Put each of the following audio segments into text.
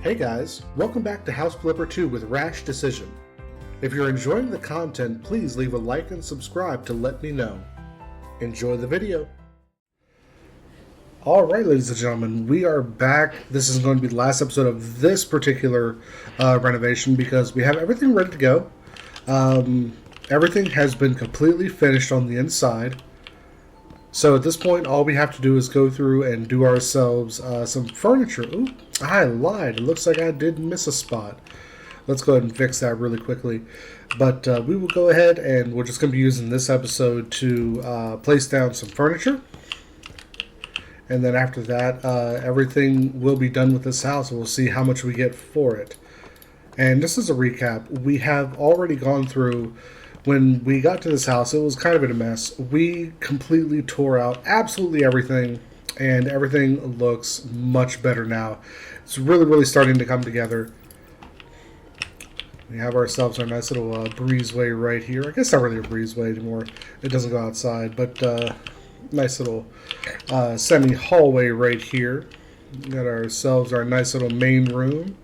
Hey guys, welcome back to House Flipper 2 with Rash Decision. If you're enjoying the content, please leave a like and subscribe to let me know. Enjoy the video. Alright, ladies and gentlemen, we are back. This is going to be the last episode of this particular renovation because we have everything ready to go. Everything has been completely finished on the inside. So at this point, all we have to do is go through and do ourselves some furniture. Ooh, I lied. It looks like I did miss a spot. Let's go ahead and fix that really quickly. But we will go ahead and we're just going to be using this episode to place down some furniture. And then after that, everything will be done with this house. And we'll see how much we get for it. And just as a recap, we have already gone through... When we got to this house, it was kind of in a mess. We completely tore out absolutely everything, and everything looks much better now. It's really starting to come together. We have ourselves our nice little breezeway right here. I guess not really a breezeway anymore. It doesn't go outside, but nice little semi-hallway right here. We got ourselves our nice little main room.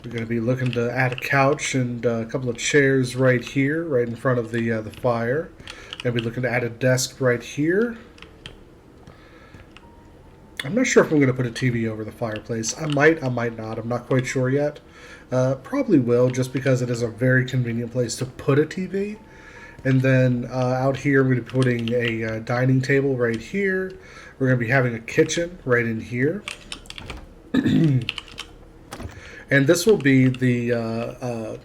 We're going to be looking to add a couch and a couple of chairs right here, right in front of the fire. Going to be looking to add a desk right here. I'm not sure if I'm going to put a TV over the fireplace. I might not. I'm not quite sure yet. Probably will, just because it is a very convenient place to put a TV. And then out here, we're going to be putting a dining table right here. We're going to be having a kitchen right in here. And this will be the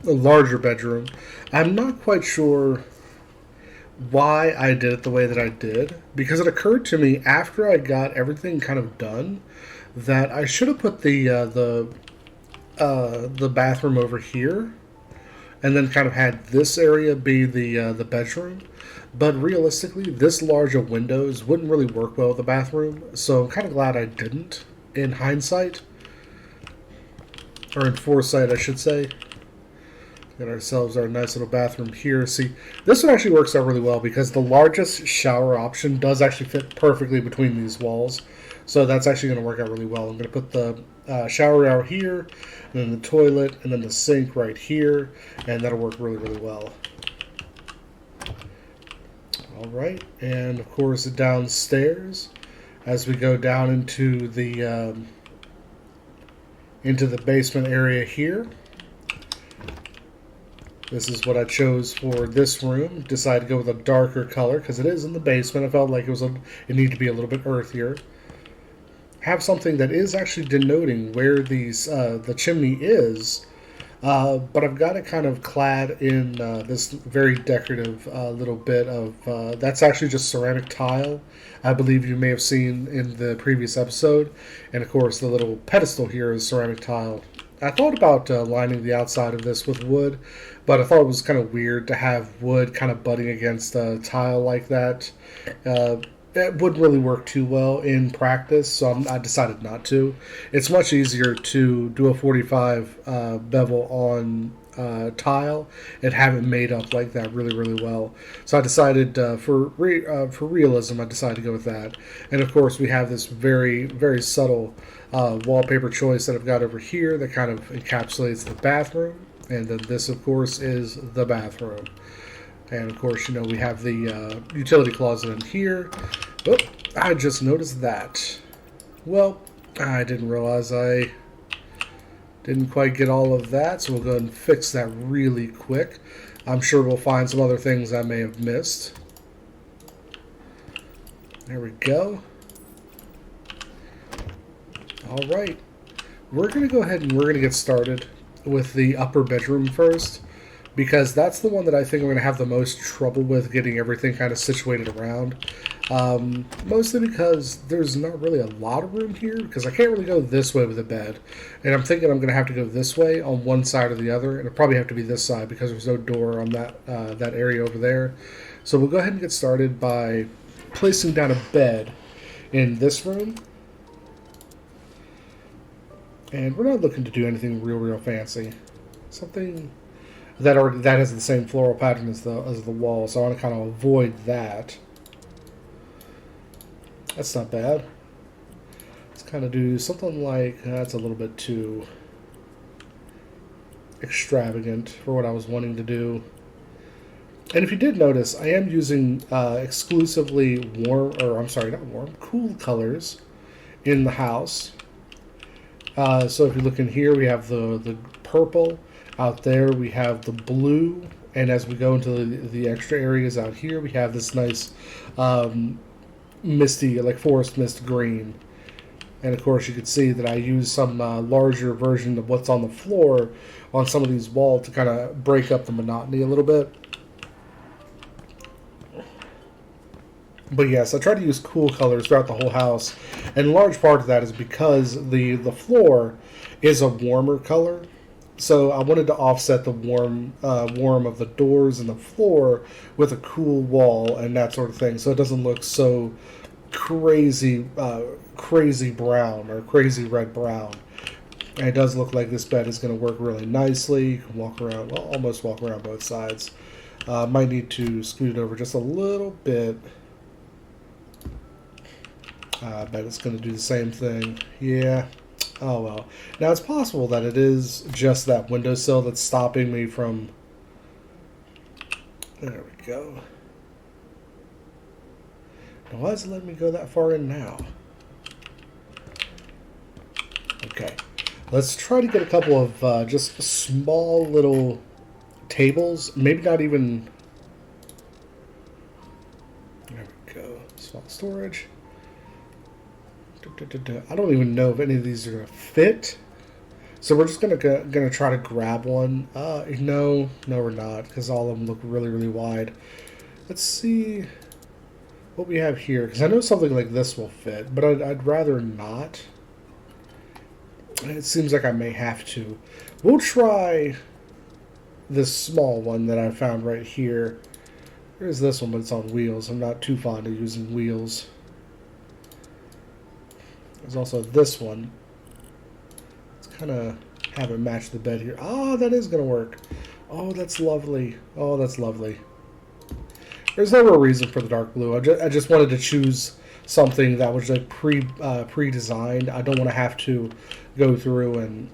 larger bedroom. I'm not quite sure why I did it the way that I did, because it occurred to me after I got everything kind of done that I should have put the bathroom over here, and then kind of had this area be the bedroom. But realistically, this large of windows wouldn't really work well with the bathroom, so I'm kind of glad I didn't in hindsight. Or in foresight, I should say. Got ourselves our nice little bathroom here. See, this one actually works out really well because the largest shower option does actually fit perfectly between these walls. So that's actually going to work out really well. I'm going to put the shower out here, and then the toilet, and then the sink right here, and that'll work really well. Alright, and of course downstairs, as we go down into the basement area here. This is what I chose for this room. Decided to go with a darker color because it is in the basement. I felt like it needed to be a little bit earthier. Have something that is actually denoting where the chimney is, but I've got it kind of clad in this very decorative little bit of that's actually just ceramic tile. I believe you may have seen in the previous episode. And of course, the little pedestal here is ceramic tile. I thought about lining the outside of this with wood, but I thought it was kind of weird to have wood kind of butting against a tile like that. It wouldn't really work too well in practice, so I decided not to. It's much easier to do a 45 bevel on tile and have it made up like that really well. So I decided for realism, I decided to go with that. And of course, we have this very subtle wallpaper choice that I've got over here that kind of encapsulates the bathroom. And then this, of course, is the bathroom. And of course, you know, we have the utility closet in here. Oh, I just noticed that. Well, I didn't realize I didn't quite get all of that, so we'll go ahead and fix that really quick. I'm sure we'll find some other things I may have missed. There we go. Alright. We're going to go ahead and we're going to get started with the upper bedroom first, because that's the one that I think I'm going to have the most trouble with getting everything kind of situated around. Mostly because there's not really a lot of room here, because I can't really go this way with the bed. And I'm thinking I'm going to have to go this way on one side or the other, and it'll probably have to be this side because there's no door on that area over there. So we'll go ahead and get started by placing down a bed in this room. And we're not looking to do anything real fancy. Something that has the same floral pattern as the wall, so I want to kind of avoid that. That's not bad. Let's kind of do something like, that's a little bit too extravagant for what I was wanting to do. And if you did notice, I am using exclusively warm, or I'm sorry, not warm, cool colors in the house. So if you look in here, we have the purple. Out there, we have the blue. And as we go into the extra areas out here, we have this nice misty, like forest mist green. And of course, you can see that I use some larger version of what's on the floor on some of these walls to kind of break up the monotony a little bit. But yes, I try to use cool colors throughout the whole house, and a large part of that is because the floor is a warmer color. So I wanted to offset the warm of the doors and the floor with a cool wall and that sort of thing, so it doesn't look so crazy crazy brown or crazy red brown. And it does look like this bed is going to work really nicely. You can walk around, well, almost walk around both sides. Might need to scoot it over just a little bit. I bet it's going to do the same thing. Yeah. Oh well. Now it's possible that it is just that windowsill that's stopping me from... There we go. Now why is it letting me go that far in now? Okay. Let's try to get a couple of just small little tables. Maybe not even... There we go. Small storage. I don't even know if any of these are going to fit. So we're just gonna try to grab one. No, we're not, because all of them look really, really wide. Let's see what we have here, because I know something like this will fit, but I'd rather not. It seems like I may have to. We'll try this small one that I found right here. Here's this one, but it's on wheels. I'm not too fond of using wheels. There's also this one. Let's kind of have it match the bed here. Oh, that is going to work. Oh, that's lovely. Oh, that's lovely. There's never a reason for the dark blue. I just wanted to choose something that was like pre-designed. I don't want to have to go through and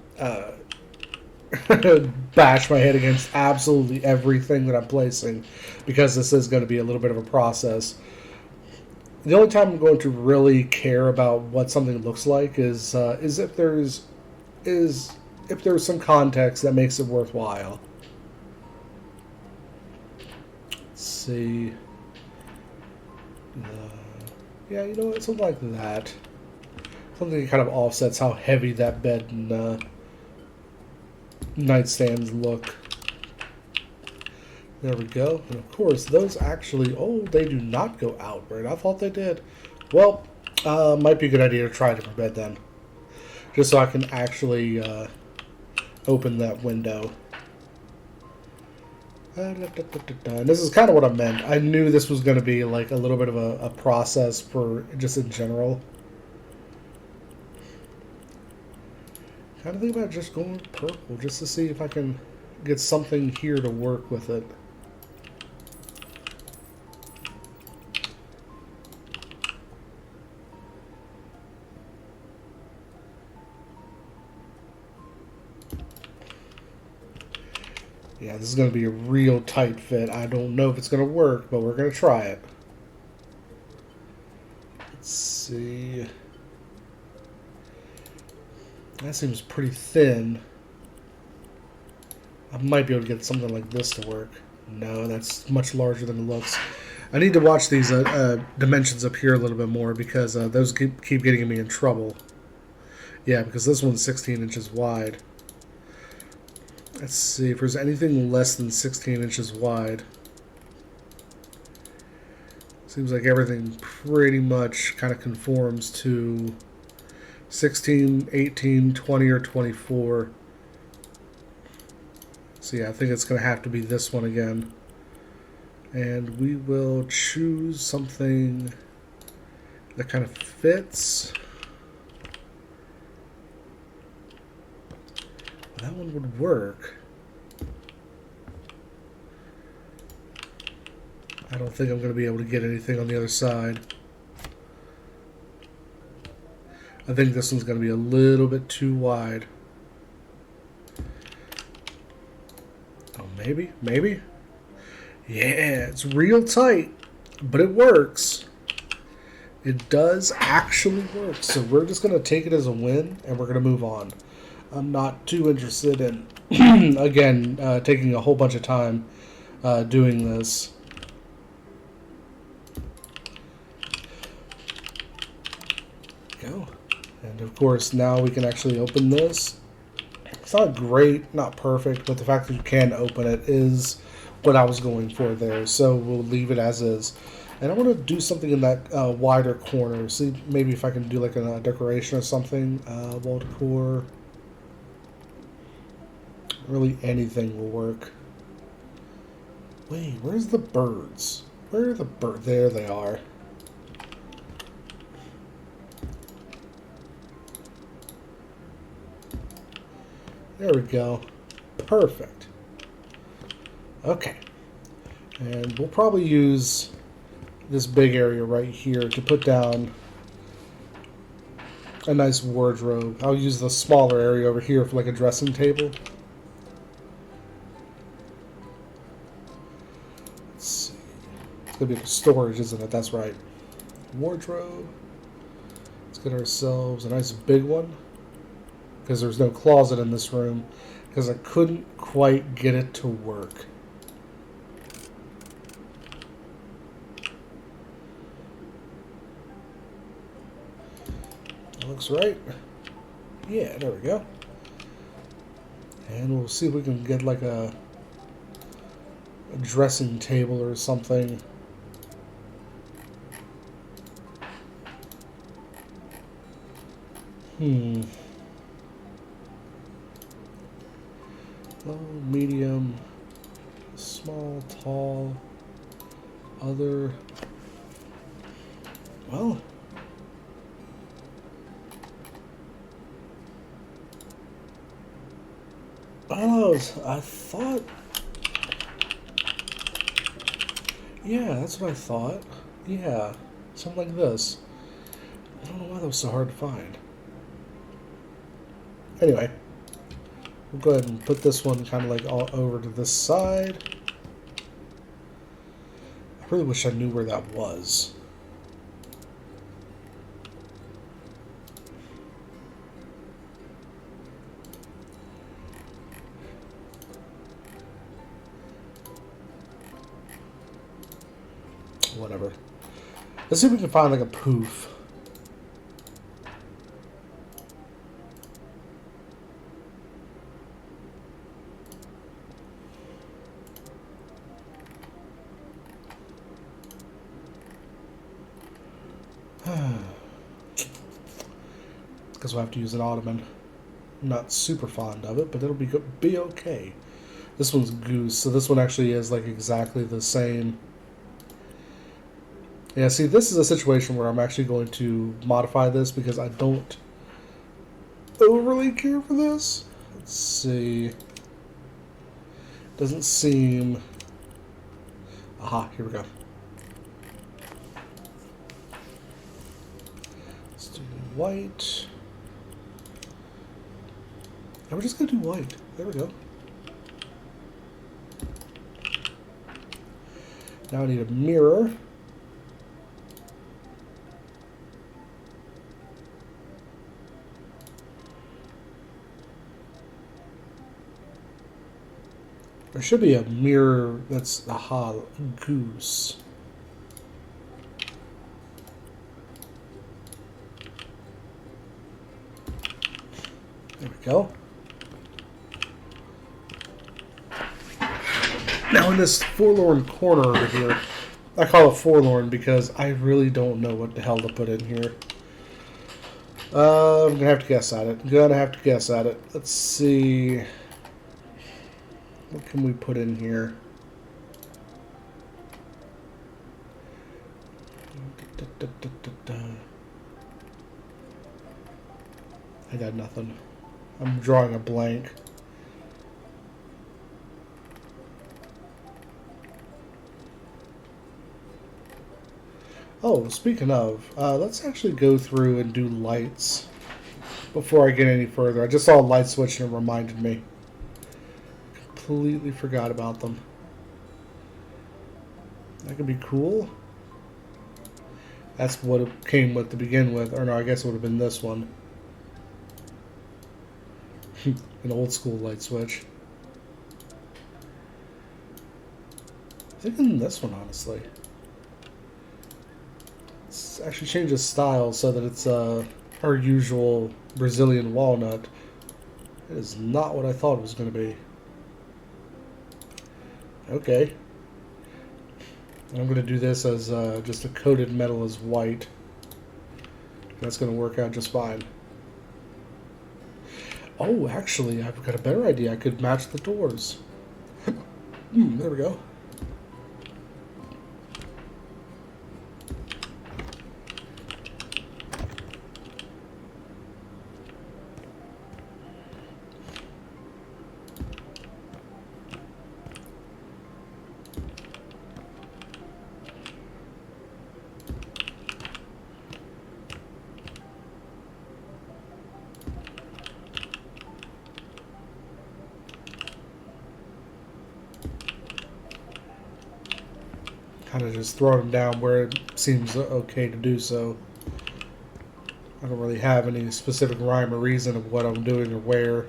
bash my head against absolutely everything that I'm placing, because this is going to be a little bit of a process. The only time I'm going to really care about what something looks like is if there's some context that makes it worthwhile. Let's see. Yeah, you know what? Something like that. Something that kind of offsets how heavy that bed and nightstands look. There we go. And of course, those actually... Oh, they do not go outward. I thought they did. Well, might be a good idea to try a different bed then. Just so I can actually open that window. And this is kind of what I meant. I knew this was going to be like a little bit of a process for just in general. Kind of think about just going with purple just to see if I can get something here to work with it. Yeah, this is going to be a real tight fit. I don't know if it's going to work, but we're going to try it. Let's see. That seems pretty thin. I might be able to get something like this to work. No, that's much larger than it looks. I need to watch these dimensions up here a little bit more, because those keep getting me in trouble. Yeah, because this one's 16 inches wide. Let's see if there's anything less than 16 inches wide. Seems like everything pretty much kind of conforms to 16, 18, 20, or 24. So yeah, I think it's going to have to be this one again. And we will choose something that kind of fits. That one would work. I don't think I'm going to be able to get anything on the other side. I think this one's going to be a little bit too wide. Oh, maybe? Maybe? Yeah, it's real tight, but it works. It does actually work. So we're just going to take it as a win, and we're going to move on. I'm not too interested in, again, taking a whole bunch of time doing this. Go. And of course, now we can actually open this. It's not great, not perfect, but the fact that you can open it is what I was going for there. So we'll leave it as is. And I want to do something in that wider corner. See, maybe if I can do like a decoration or something. Wall decor. Really anything will work. Wait, where's the birds? Where are the birds? There they are. There we go. Perfect. Okay. And we'll probably use this big area right here to put down a nice wardrobe. I'll use the smaller area over here for like a dressing table. Let's see. It's going to be the storage, isn't it? That's right. Wardrobe. Let's get ourselves a nice big one. Because there's no closet in this room. Because I couldn't quite get it to work. That looks right. Yeah, there we go. And we'll see if we can get like a dressing table or something. Low, medium, small, tall, other. Well, I don't know. I thought. Yeah, that's what I thought. Yeah, something like this. I don't know why that was so hard to find. Anyway. We'll go ahead and put this one kind of like all over to this side. I really wish I knew where that was. Whatever. Let's see if we can find like a poof. Because we'll have to use an ottoman. I'm not super fond of it, but it'll be okay. This one's goose, so this one actually is like exactly the same. Yeah, see, this is a situation where I'm actually going to modify this because I don't overly care for this. Let's see. Doesn't seem... Aha, here we go. Let's do white. And we're just going to do white. There we go. Now I need a mirror. There should be a mirror that's, aha, goose. There we go. Now in this forlorn corner over here, I call it forlorn because I really don't know what the hell to put in here. I'm gonna have to guess at it. Let's see. What can we put in here? I got nothing. I'm drawing a blank. Oh, speaking of, let's actually go through and do lights. before I get any further. I just saw a light switch and it reminded me. Completely forgot about them. That could be cool. That's what it came with to begin with. Or no, I guess it would have been this one. An old school light switch. I think in this one, honestly. Let's actually change the style so that it's our usual Brazilian walnut. It is not what I thought it was going to be. Okay. I'm going to do this as just a coated metal as white. That's going to work out just fine. Oh, actually, I've got a better idea. I could match the doors. There we go. Kind of just throwing them down where it seems okay to do so. I don't really have any specific rhyme or reason of what I'm doing or where.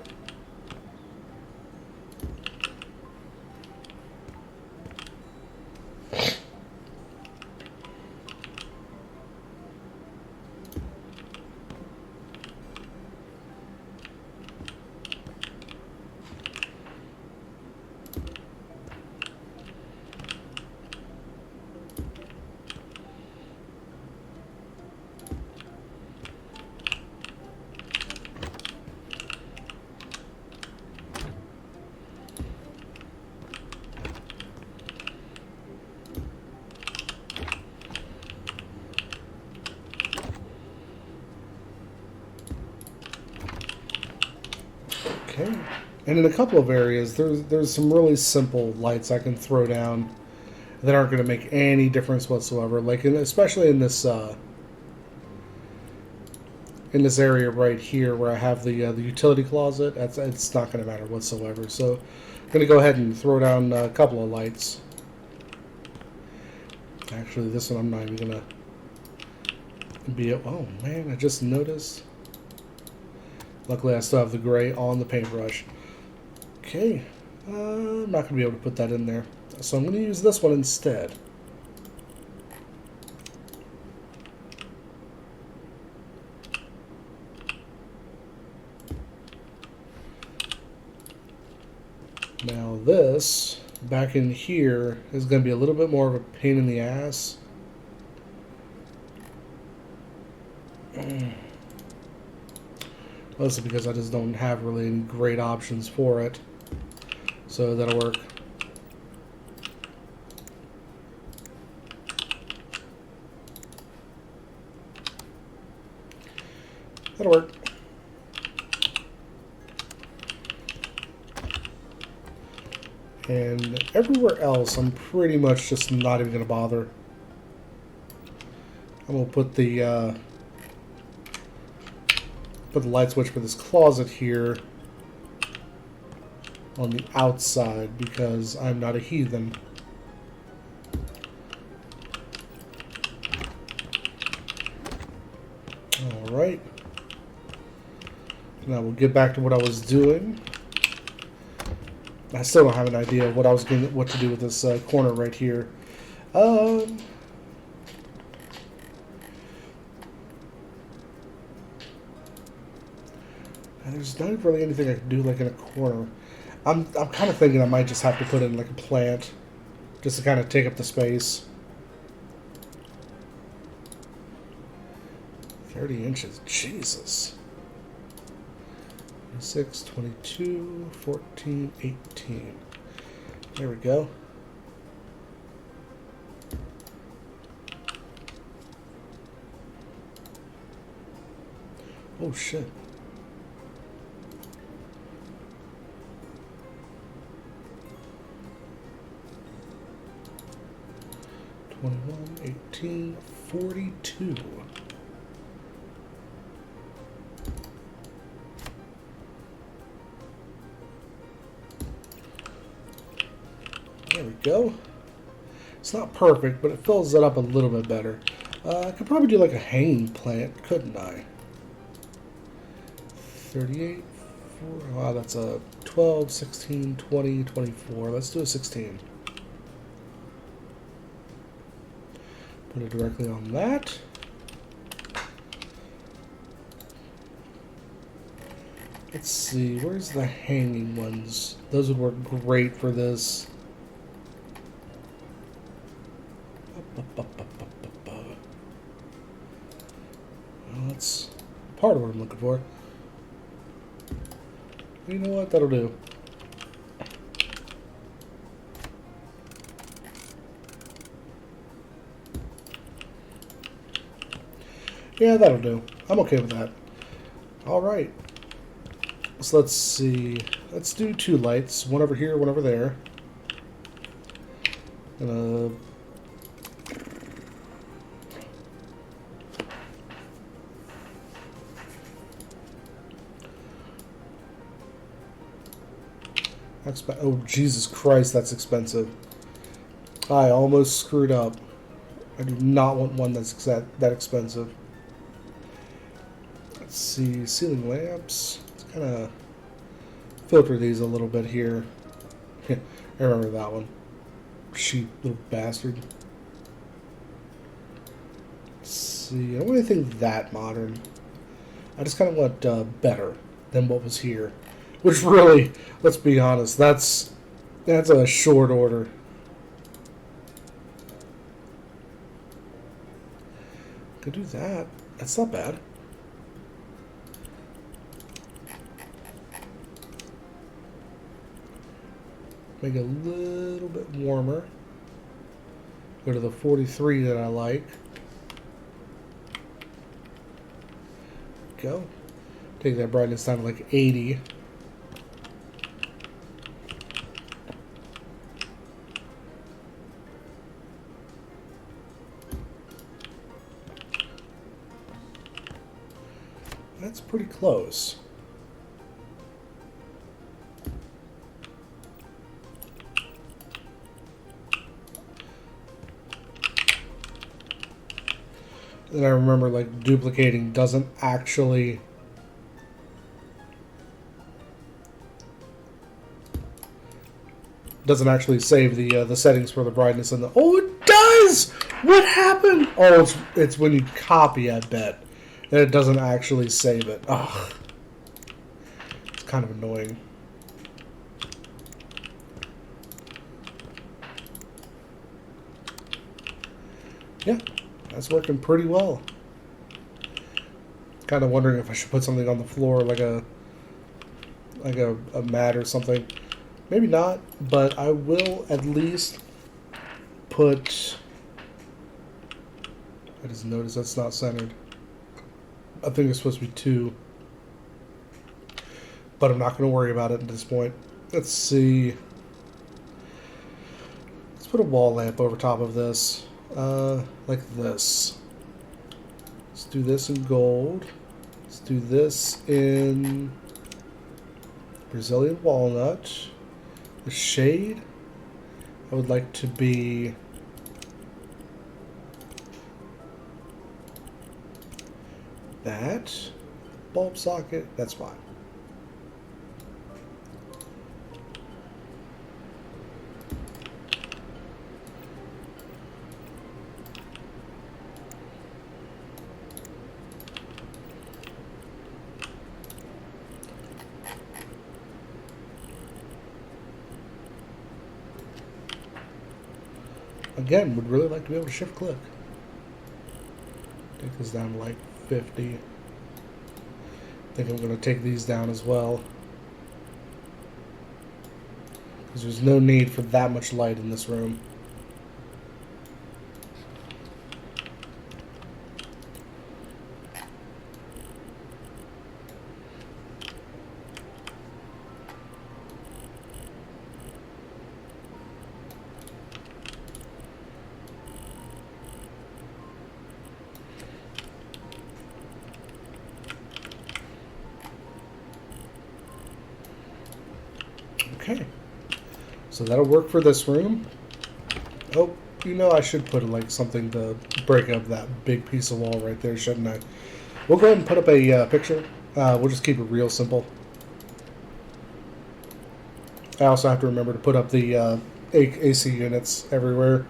Okay, and in a couple of areas, there's some really simple lights I can throw down that aren't going to make any difference whatsoever. Like especially in this area right here where I have the utility closet. It's not going to matter whatsoever. So I'm going to go ahead and throw down a couple of lights. Actually, this one I'm not even going to be. Oh man, I just noticed. Luckily, I still have the gray on the paintbrush. Okay, I'm not going to be able to put that in there. So I'm going to use this one instead. Now this, back in here, is going to be a little bit more of a pain in the ass. Mostly because I just don't have really any great options for it. So that'll work. That'll work. And everywhere else, I'm pretty much just not even going to bother. I'm going to put the light switch for this closet here on the outside because I'm not a heathen. Alright. Now we'll get back to what I was doing. I still don't have an idea of what to do with this corner right here. There's not really anything I can do like in a corner. I'm kind of thinking I might just have to put in like a plant just to kind of take up the space. 30 inches, Jesus. 26, 22, 14, 18. There we go. Oh shit. $21, $18, $42. There we go. It's not perfect, but it fills it up a little bit better. I could probably do like a hanging plant, couldn't I? 38, 4, wow, that's a 12, 16, 20, 24. Let's do a 16. Put it directly on that. Let's see, where's the hanging ones? Those would work great for this. Well, that's part of what I'm looking for. You know what? That'll do. Yeah, that'll do. I'm okay with that. Alright. So let's see. Let's do 2 lights. One over here, one over there. Oh, Jesus Christ, that's expensive. I almost screwed up. I do not want one that's that expensive. Let's see, ceiling lamps. Let's kind of filter these a little bit here. I remember that one. Cheap little bastard. Let's see, I don't want anything that modern. I just kind of want better than what was here. Which really, let's be honest, that's a short order. Could do that. That's not bad. Make it a little bit warmer. Go to the 43 that I like. Go. Take that brightness down to like 80. That's pretty close. And I remember like duplicating doesn't actually save the settings for the brightness and the. Oh, it does! What happened? Oh, it's when you copy, I bet. And it doesn't actually save it. Ugh. It's kind of annoying. Yeah, that's working pretty well. Kind of wondering if I should put something on the floor, like a mat or something. Maybe not, but I will at least put. I just noticed that's not centered. I think it's supposed to be 2. But I'm not going to worry about it at this point. Let's see. Let's put a wall lamp over top of this. Like this. Let's do this in gold. Let's do this in Brazilian walnut. The shade I would like to be that. Bulb socket, that's fine. Again, would really like to be able to shift click. Take this down to like 50. I think I'm going to take these down as well. Because there's no need for that much light in this room. Okay, So that'll work for this room. Oh, you know I should put like something to break up that big piece of wall right there, shouldn't I? We'll go ahead and put up a picture. We'll just keep it real simple. I also have to remember to put up the AC units everywhere.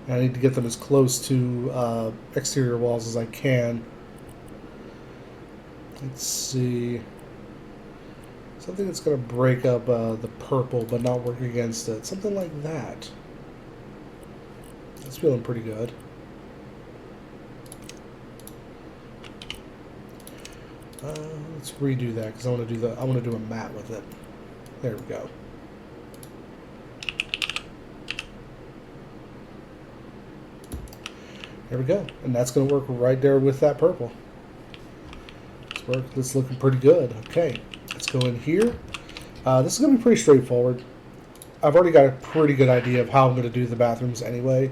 I need to get them as close to exterior walls as I can. Let's see. Something that's going to break up the purple but not work against it. Something like that. That's feeling pretty good. Let's redo that because I want to do a mat with it. There we go. There we go. And that's going to work right there with that purple. It's looking pretty good. Okay, let's go in here. This is going to be pretty straightforward. I've already got a pretty good idea of how I'm going to do the bathrooms anyway.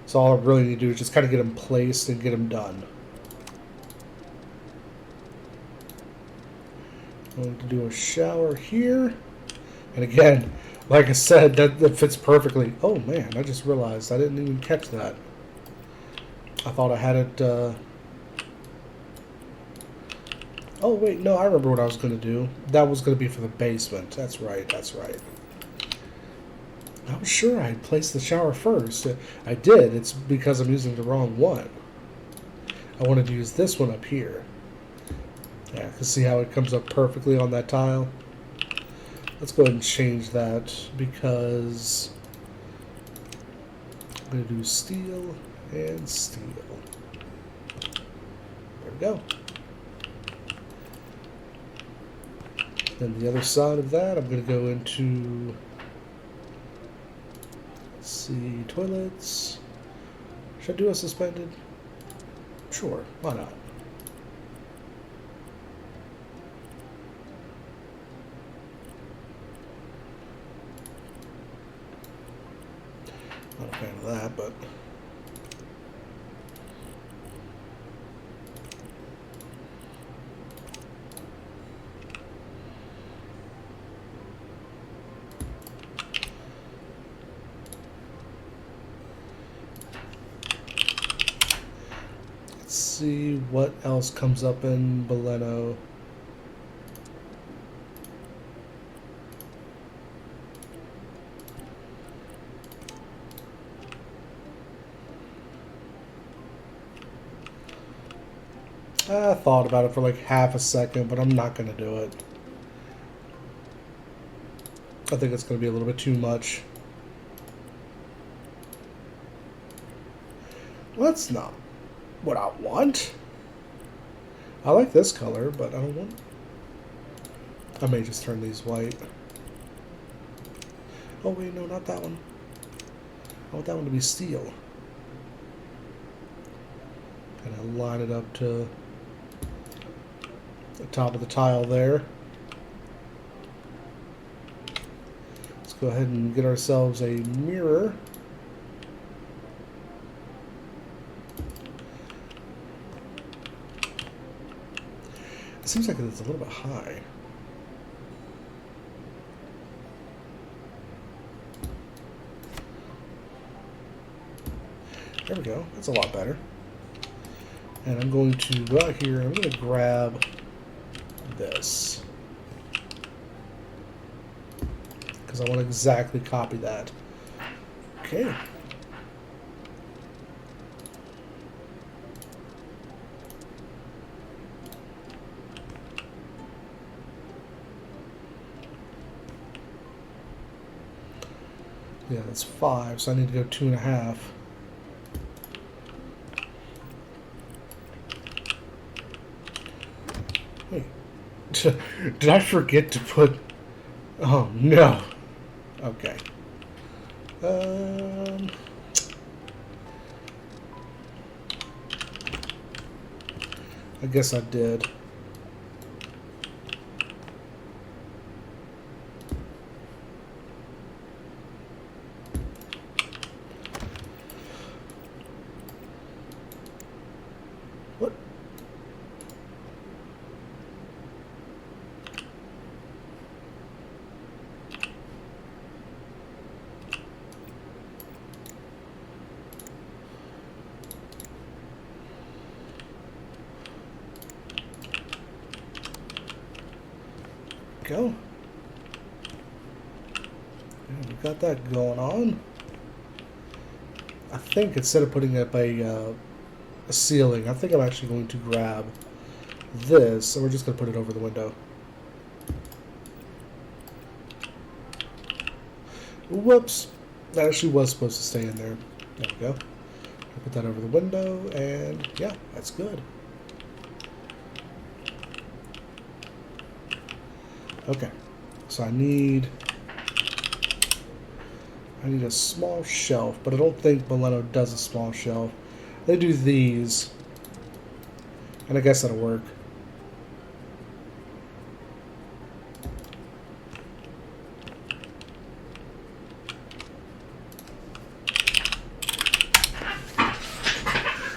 So all I really need to do is just kind of get them placed and get them done. I'm going to do a shower here. And again, like I said, that fits perfectly. Oh man, I just realized I didn't even catch that. I thought I had it... Oh wait, no, I remember what I was going to do. That was going to be for the basement. That's right, that's right. I was sure I had placed the shower first. I did. It's because I'm using the wrong one. I wanted to use this one up here. Yeah, you can see how it comes up perfectly on that tile. Let's go ahead and change that because I'm going to do steel and steel. There we go. Then the other side of that, I'm going to go into, let's see, toilets. Should I do a suspended? Sure, why not? Not a fan of that, but... Let's see what else comes up in Baleno. I thought about it for like half a second, but I'm not going to do it. I think it's going to be a little bit too much. Well, that's not what I want. I like this color, but I don't want... I may just turn these white. Oh wait, no, not that one. I want that one to be steel. Kind of line it up to the top of the tile there. Let's go ahead and get ourselves a mirror. It seems like it's a little bit high. There we go. That's a lot better. And I'm going to go out here and I'm going to grab this. Because I want to exactly copy that. Okay. Yeah, that's 5, so I need to go 2.5. Wait, did I forget to put... Oh, no. Okay. I guess I did. What? go. Yeah, we got that going on. I think instead of putting up a ceiling, I think I'm actually going to grab this, and we're just going to put it over the window. Whoops. That actually was supposed to stay in there. There we go. Put that over the window, and yeah, that's good. Okay, so I need a small shelf, but I don't think Milano does a small shelf. They do these, and I guess that'll work.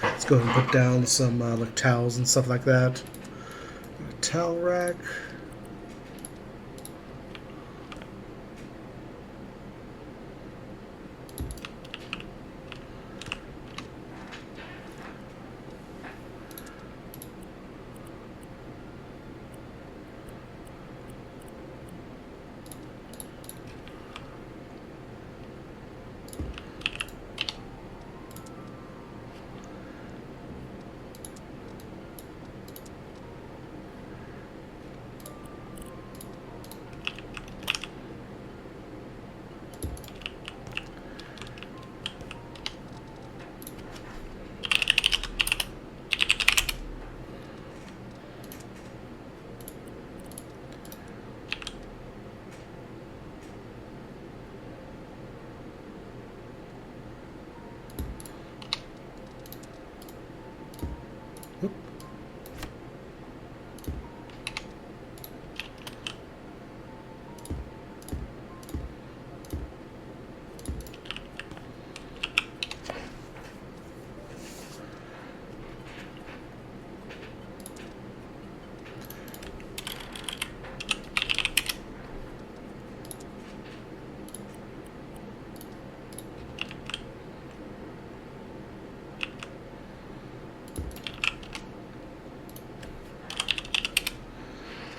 Let's go ahead and put down some like towels and stuff like that. A towel rack.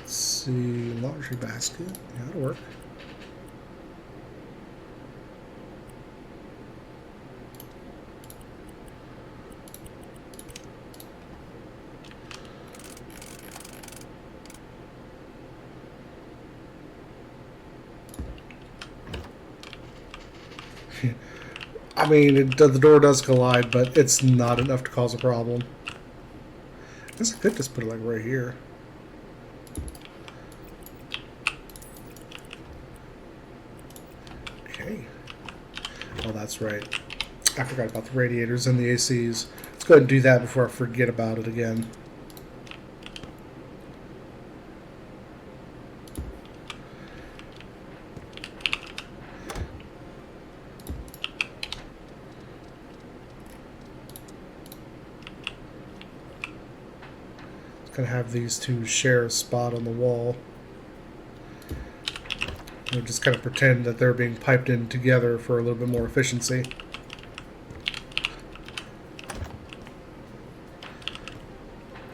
See, laundry basket. Yeah, that'll work. I mean, the door does collide, but it's not enough to cause a problem. I guess I could just put it like right here. Okay. Oh, that's right. I forgot about the radiators and the ACs. Let's go ahead and do that before I forget about it again. Gonna have these two share a spot on the wall. We'll just kind of pretend that they're being piped in together for a little bit more efficiency.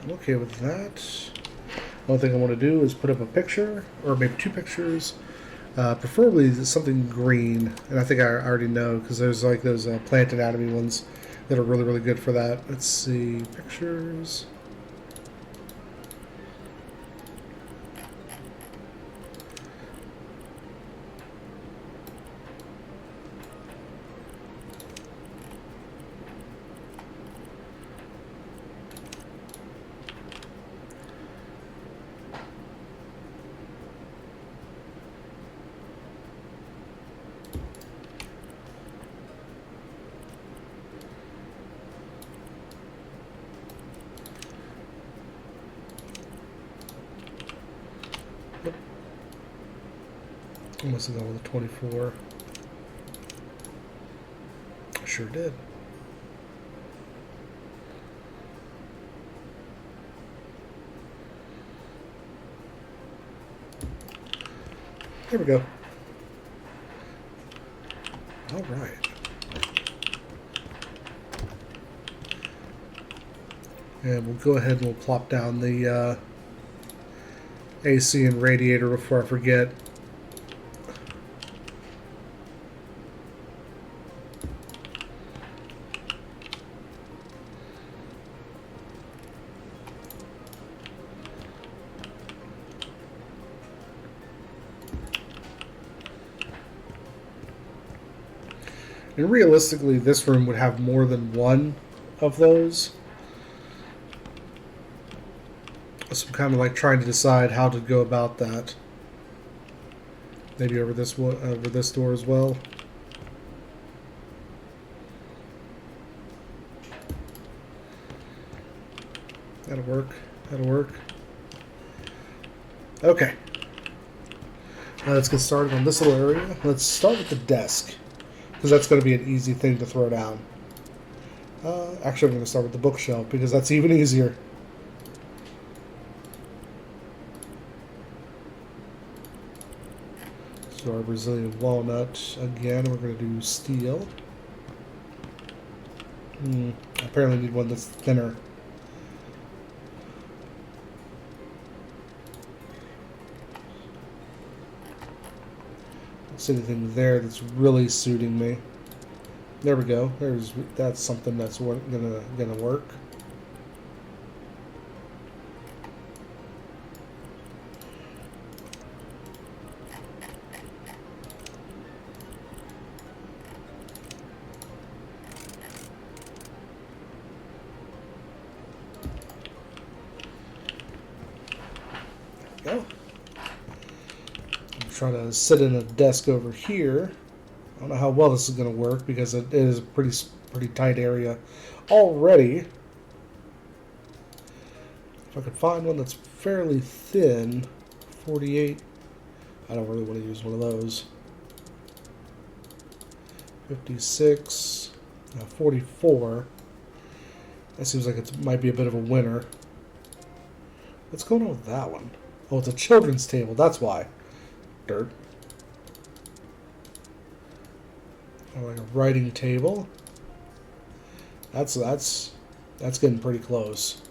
I'm okay with that. One thing I want to do is put up a picture, or maybe two pictures. Preferably something green, and I think I already know because there's like those plant anatomy ones that are really, really good for that. Let's see, pictures. I must have gone with a 24. I sure did. There we go. All right. And we'll go ahead and we'll plop down the AC and radiator before I forget. And realistically, this room would have more than one of those. So I'm kind of like trying to decide how to go about that. Maybe over this door as well. That'll work. That'll work. Okay. Now let's get started on this little area. Let's start with the desk, because that's going to be an easy thing to throw down. Actually, I'm going to start with the bookshelf, because that's even easier. So our Brazilian walnut, again, we're going to do steel. Apparently need one that's thinner. Don't see anything there that's really suiting me. There we go. That's something that's gonna work. There we go. I'm trying to sit in a desk over here. I don't know how well this is going to work because it is a pretty tight area already. If I could find one that's fairly thin, 48. I don't really want to use one of those. 56, 44. That seems like it might be a bit of a winner. What's going on with that one? Oh, it's a children's table. That's why. Dirt. Or like a writing table. That's getting pretty close.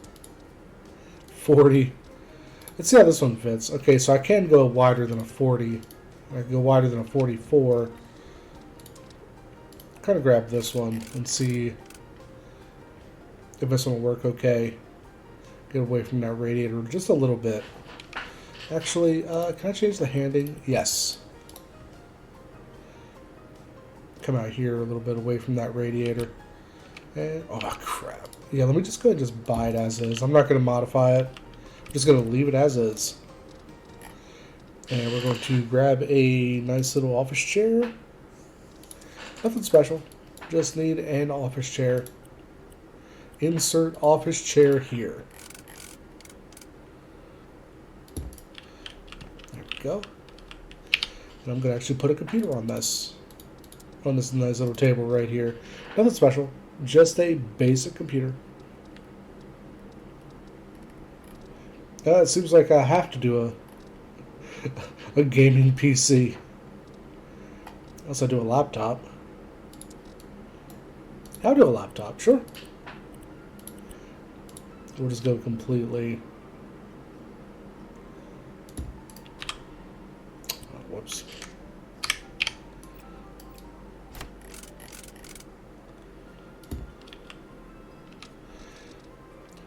40. Let's see how this one fits. Okay, so I can go wider than a 40. I can go wider than a 44. Kind of grab this one and see if this one will work okay. Get away from that radiator just a little bit. Actually, can I change the handing? Yes. Come out here a little bit away from that radiator. And, oh, crap. Yeah, let me just go ahead and just buy it as is. I'm not going to modify it. I'm just going to leave it as is. And we're going to grab a nice little office chair. Nothing special. Just need an office chair. Insert office chair here. There we go. And I'm going to actually put a computer on this. On this nice little table right here. Nothing special. Just a basic computer. It seems like I have to do a gaming PC. Unless I do a laptop. I'll do a laptop, sure. We'll just go completely. Oh, whoops.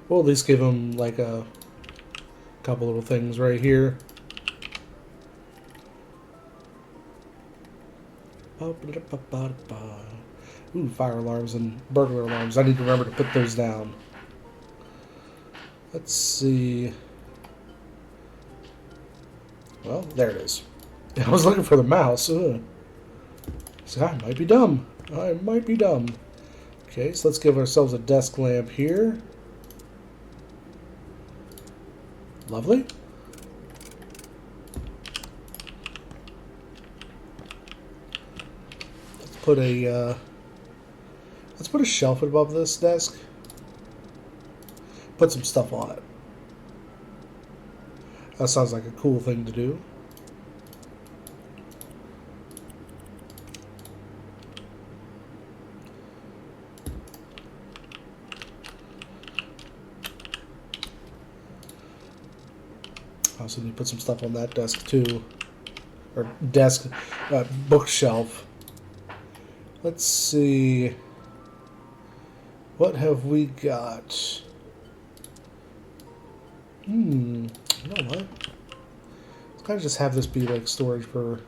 We'll at least give them like a couple little things right here. Ooh, fire alarms and burglar alarms. I need to remember to put those down. Let's see. Well, there it is. I was looking for the mouse. Ugh. So I might be dumb. I might be dumb. Okay, so let's give ourselves a desk lamp here. Lovely. Let's put a shelf above this desk. Put some stuff on it. That sounds like a cool thing to do. Also need to put some stuff on that desk too. Or desk, bookshelf. Let's see. What have we got? You know what? Let's kind of just have this be like storage for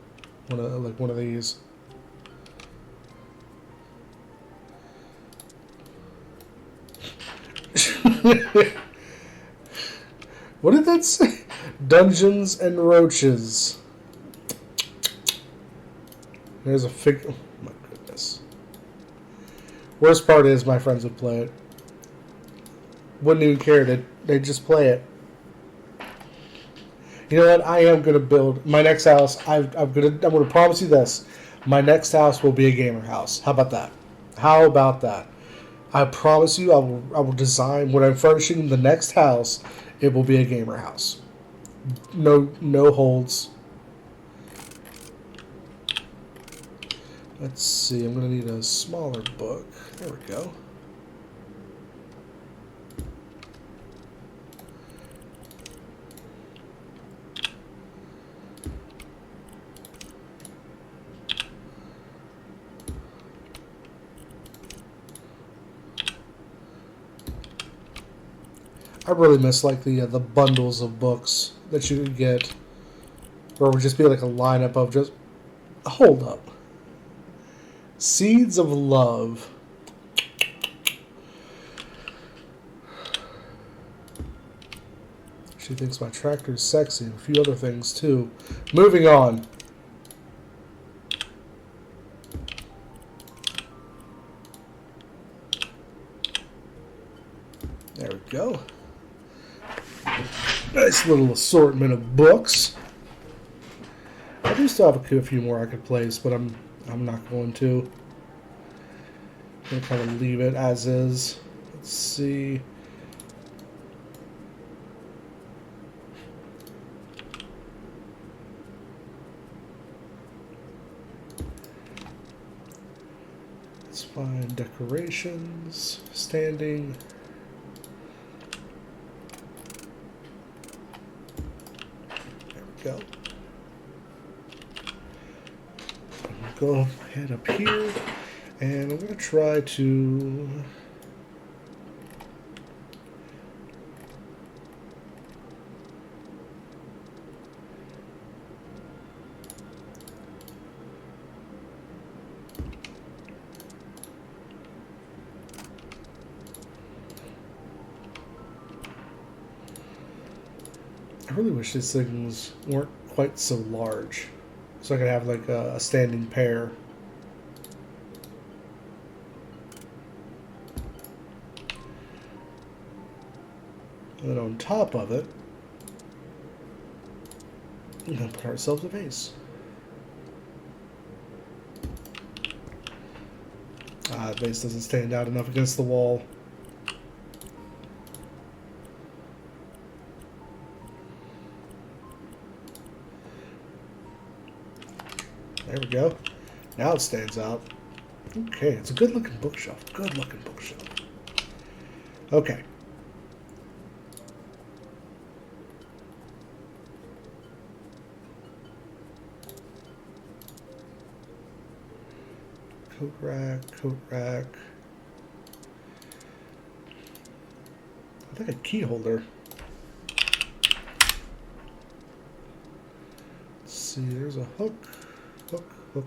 one of these. What did that say? Dungeons and Roaches. There's a figure. Oh my goodness. Worst part is my friends would play it. Wouldn't even care. They'd just play it. You know what? I am gonna build my next house. I'm gonna promise you this. My next house will be a gamer house. How about that? How about that? I promise you, I will design when I'm furnishing the next house. It will be a gamer house. No holds. Let's see. I'm gonna need a smaller book. There we go. I really miss like the bundles of books that you could get, where it would just be like a lineup of just. Hold up. Seeds of Love. She thinks my tractor is sexy and a few other things too. Moving on. There we go. Nice little assortment of books. I do still have a few more I could place, but I'm not going to. I'm going to kind of leave it as is. Let's see. Let's find decorations, standing. There we go. Go ahead up here, and I'm going to try to I really wish these things weren't quite so large. So I could have like a standing pair. And then on top of it, we're going to put ourselves a vase. The vase doesn't stand out enough against the wall. There we go. Now it stands out. Okay, it's a good looking bookshelf. Good looking bookshelf. Okay. Coat rack, coat rack. I think a key holder. Let's see, there's a hook. Hook.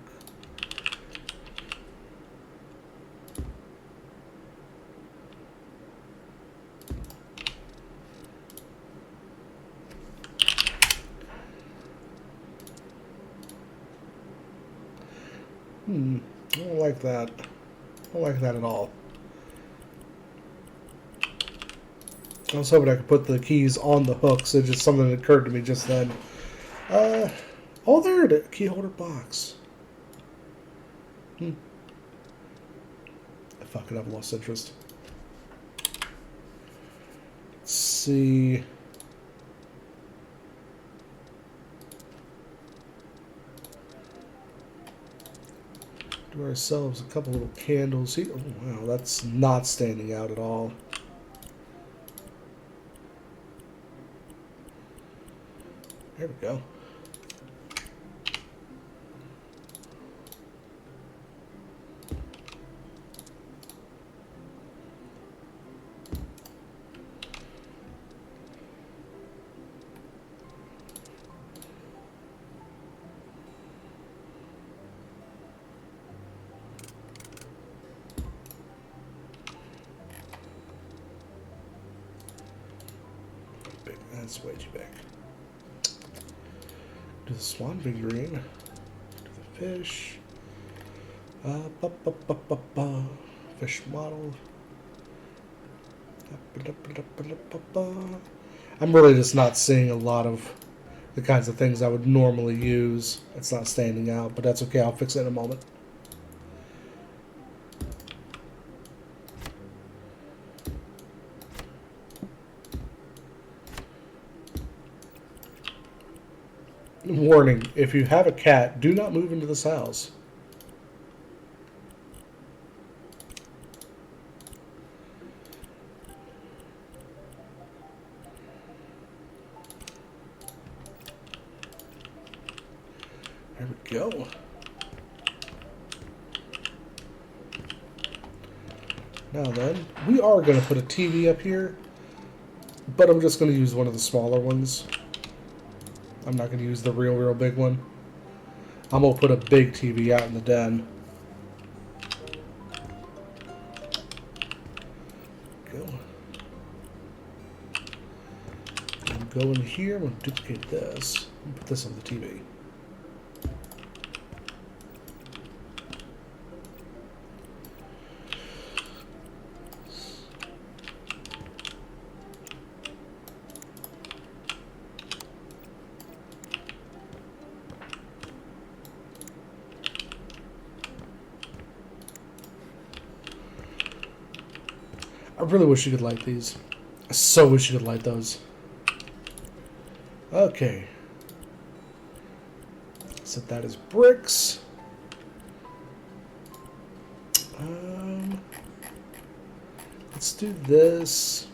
I don't like that. I don't like that at all. I was hoping I could put the keys on the hooks. It's just something that occurred to me just then. Oh, there it is. Key holder box. Fuck it, I've lost interest. Let's see. Do ourselves a couple little candles here. Oh, wow, that's not standing out at all. we go. That's way too big. Do the swan figurine. Do the fish. Fish model. I'm really just not seeing a lot of the kinds of things I would normally use. It's not standing out, but that's okay. I'll fix it in a moment. Warning, if you have a cat, do not move into this house. There we go. Now then, we are going to put a TV up here, but I'm just going to use one of the smaller ones. I'm not going to use the real big one. I'm going to put a big TV out in the den. Go. Go in here. I'm going to duplicate this and put this on the TV. I really wish you could light these. I so wish you could light those. Okay. So that is bricks. Let's do this.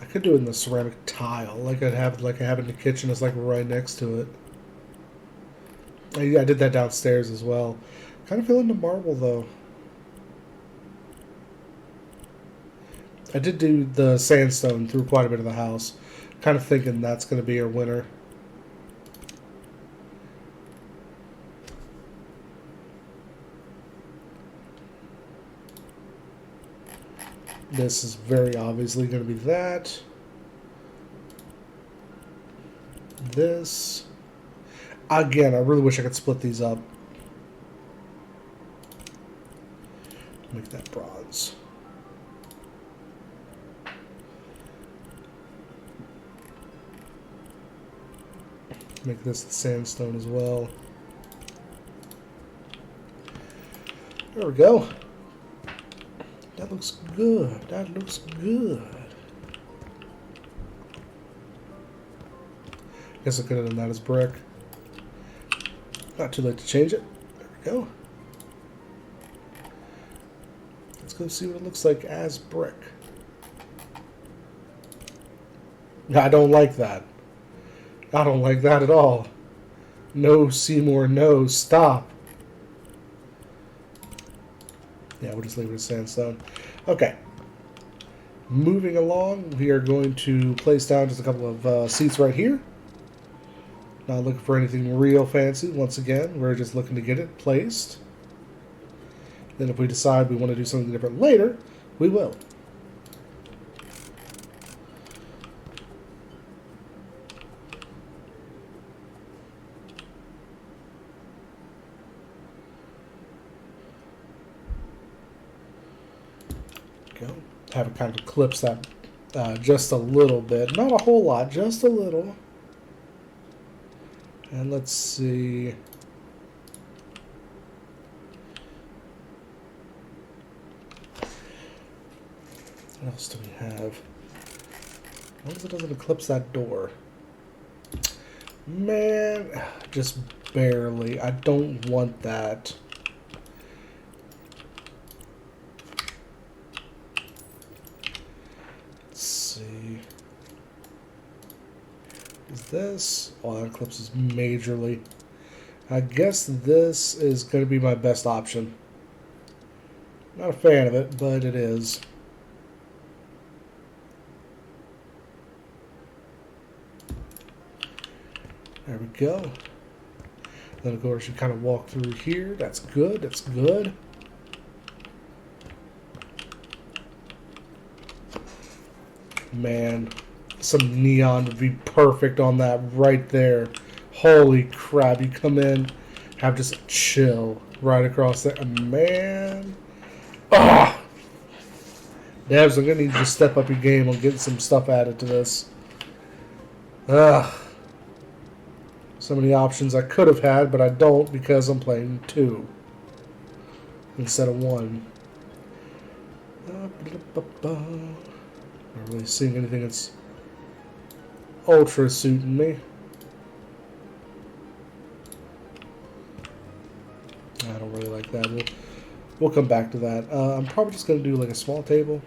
I could do it in the ceramic tile, like I have in the kitchen. It's like right next to it. I did that downstairs as well. Kind of feeling the marble though. I did do the sandstone through quite a bit of the house. Kind of thinking that's going to be our winner. This is very obviously going to be that. This. Again, I really wish I could split these up. Make that bronze. Make this the sandstone as well. There we go. That looks good. That looks good. Guess I could have done that as brick. Not too late to change it. There we go. Let's go see what it looks like as brick. I don't like that. I don't like that at all. No, Seymour, no, stop. Yeah, we'll just leave it as sandstone. Okay. Moving along, we are going to place down just a couple of seats right here. Not looking for anything real fancy. Once again, we're just looking to get it placed. Then if we decide we want to do something different later, we will. Go. Have it kind of eclipse that just a little bit. Not a whole lot, just a little. And let's see. What else do we have? As long as it doesn't eclipse that door. Man, just barely. I don't want that. Is this? Oh, that eclipses majorly. I guess this is going to be my best option. Not a fan of it, but it is. There we go. Then of course you kind of walk through here. That's good. That's good. Man, some neon would be perfect on that right there. Holy crap! You come in, have just a chill right across there. Man, ah, Devs, I'm gonna need you to step up your game on getting some stuff added to this. Ugh. So many options I could have had, but I don't because I'm playing 2 instead of 1. Not really seeing anything that's ultra suiting me. I don't really like that. We'll come back to that. I'm probably just going to do like a small table.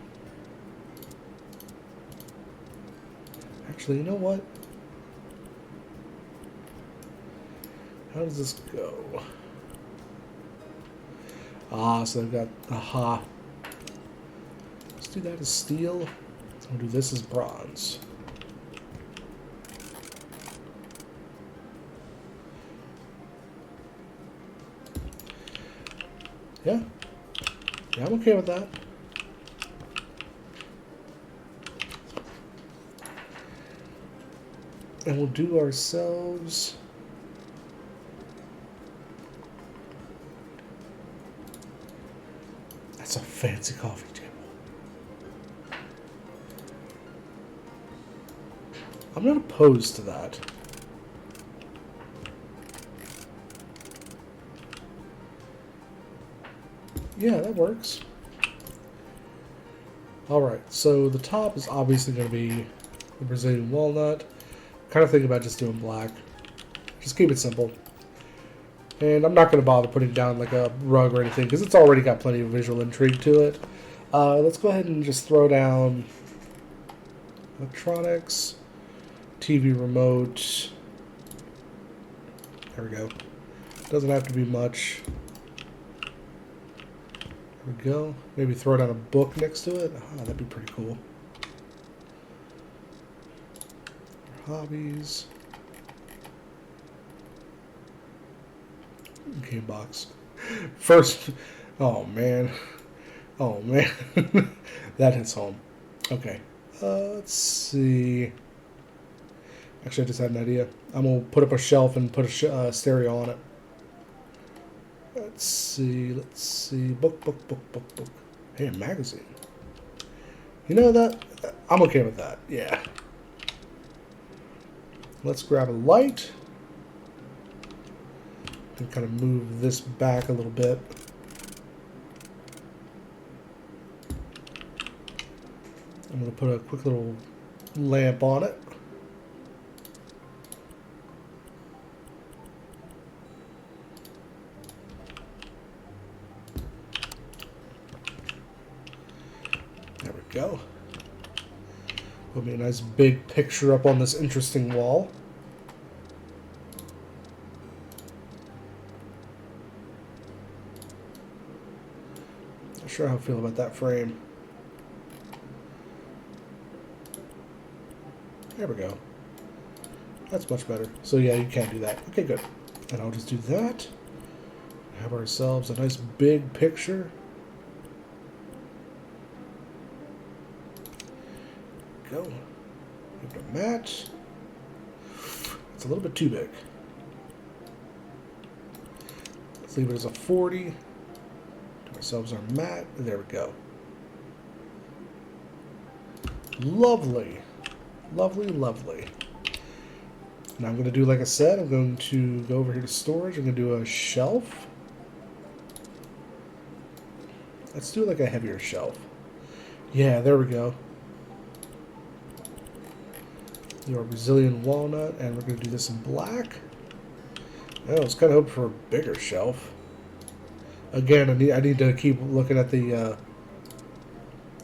Actually, you know what? How does this go? Ah, so I've got, aha. Let's do that as steel. We'll do this as bronze. Yeah. Yeah, I'm okay with that. And we'll do ourselves... That's a fancy coffee table. I'm not opposed to that. Yeah, that works. Alright, so the top is obviously going to be the Brazilian walnut. Kind of thinking about just doing black. Just keep it simple. And I'm not going to bother putting down like a rug or anything because it's already got plenty of visual intrigue to it. Let's go ahead and just throw down electronics, TV remote. There we go. Doesn't have to be much. There we go. Maybe throw down a book next to it. Oh, that'd be pretty cool. Hobbies. Game box. First. Oh, man. Oh, man. That hits home. Okay. Let's see. Actually, I just had an idea. I'm going to put up a shelf and put a stereo on it. Let's see. Let's see. Book. Hey, a magazine. You know that? I'm okay with that. Yeah. Let's grab a light. And kind of move this back a little bit. I'm going to put a quick little lamp on it. There we go. Put me a nice big picture up on this interesting wall. Not sure how I feel about that frame. There we go. That's much better. So yeah, you can't do that. Okay, good. And I'll just do that. Have ourselves a nice big picture. Go. Give it a match. It's a little bit too big. Let's leave it as a 40. Do ourselves our mat. There we go. Lovely. Lovely, lovely. Now I'm going to do, like I said, I'm going to go over here to storage. I'm going to do a shelf. Let's do like a heavier shelf. Yeah, there we go. Your Brazilian walnut, and we're going to do this in black. I was kind of hoping for a bigger shelf. Again, I need to keep looking at the,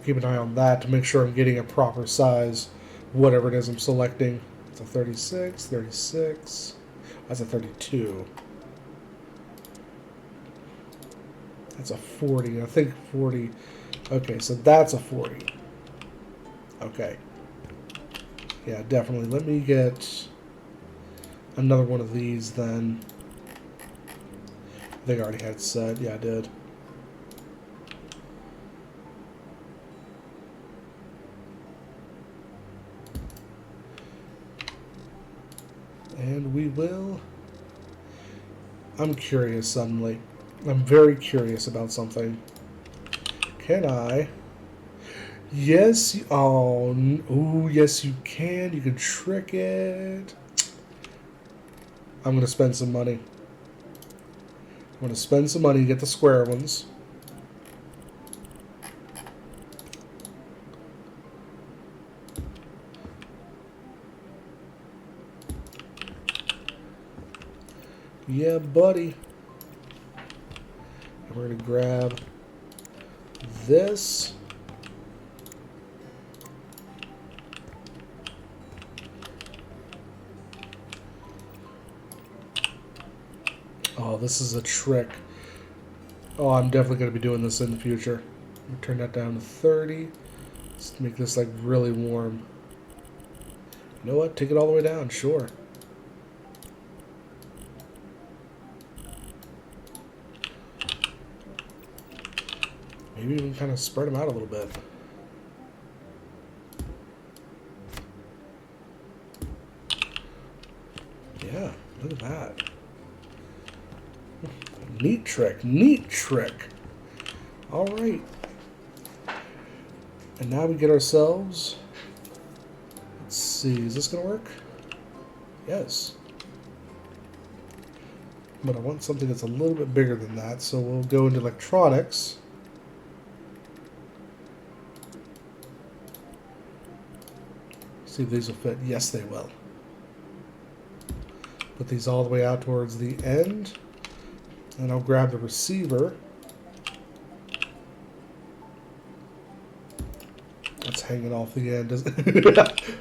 keep an eye on that to make sure I'm getting a proper size, whatever it is I'm selecting. That's a 36, 36. That's a 32. That's a 40. I think 40. Okay, so that's a 40. Okay. Yeah, definitely. Let me get another one of these then. I think I already had it set. Yeah, I did. And we will. I'm curious suddenly. I'm very curious about something. Can I? Yes. Oh, ooh, yes, you can. You can trick it. I'm going to spend some money. I'm going to spend some money to get the square ones. Yeah, buddy. And we're going to grab this. Oh, this is a trick. Oh, I'm definitely going to be doing this in the future. I'm going to turn that down to 30. Let's make this like really warm. You know what? Take it all the way down. Sure. Maybe even kind of spread them out a little bit. Yeah, look at that. Neat trick. Neat trick. All right. And now we get ourselves... Let's see. Is this going to work? Yes. But I want something that's a little bit bigger than that, so we'll go into electronics. See if these will fit. Yes, they will. Put these all the way out towards the end. And I'll grab the receiver. That's hanging off the end.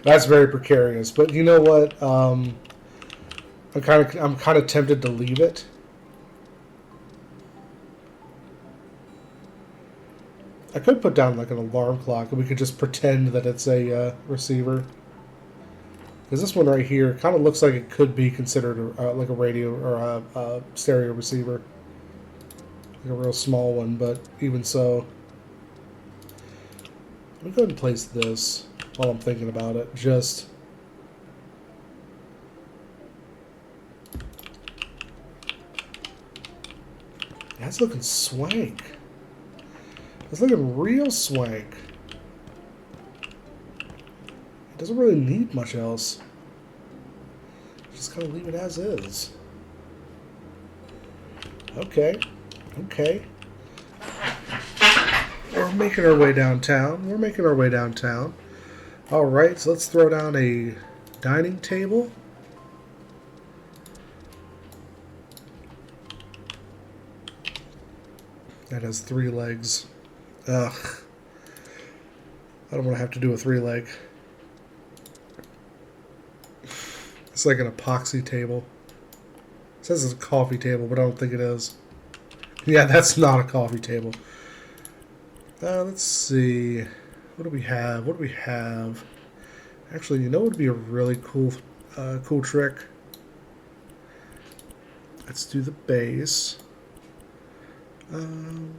That's very precarious. But you know what? I'm kind of tempted to leave it. I could put down like an alarm clock, and we could just pretend that it's a receiver. Because this one right here kind of looks like it could be considered like a radio or a stereo receiver. Like a real small one, but even so. Let me go ahead and place this while I'm thinking about it. Just... That's looking swank. It's looking real swank. It doesn't really need much else. Just kind of leave it as is. Okay. Okay. We're making our way downtown. We're making our way downtown. Alright, so let's throw down a dining table. That has 3 legs. Ugh. I don't want to have to do a 3-leg. It's like an epoxy table. It says it's a coffee table, but I don't think it is. Yeah, that's not a coffee table. Let's see. What do we have? What do we have? Actually, you know what would be a really cool trick? Let's do the base. I'm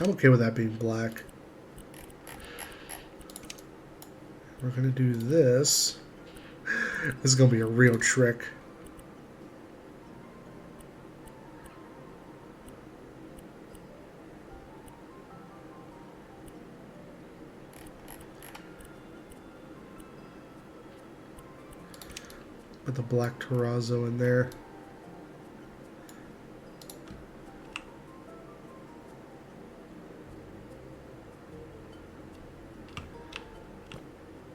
okay with that being black. We're going to do this. This is going to be a real trick. Put the black terrazzo in there.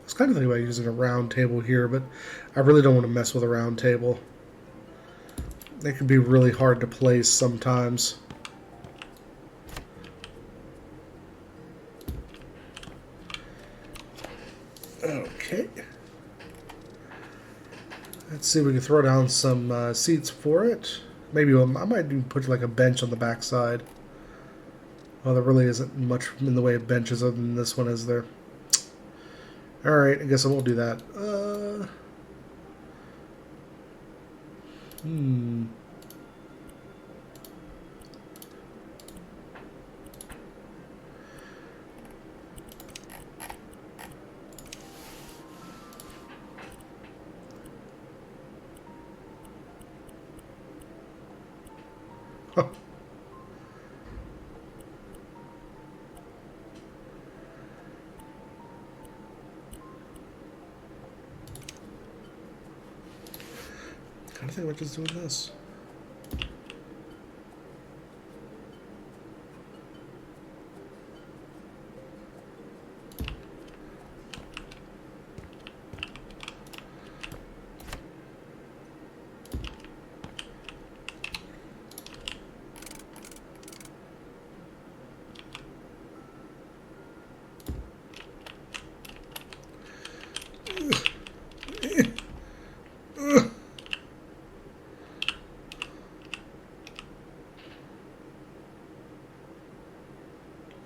I was kind of thinking about using a round table here, but I really don't want to mess with a round table. They can be really hard to place sometimes. Okay. Let's see if we can throw down some seats for it. Maybe I might even put like a bench on the backside. Well, there really isn't much in the way of benches other than this one, is there? Alright, I guess I won't do that. Hmm. I think we're just doing this.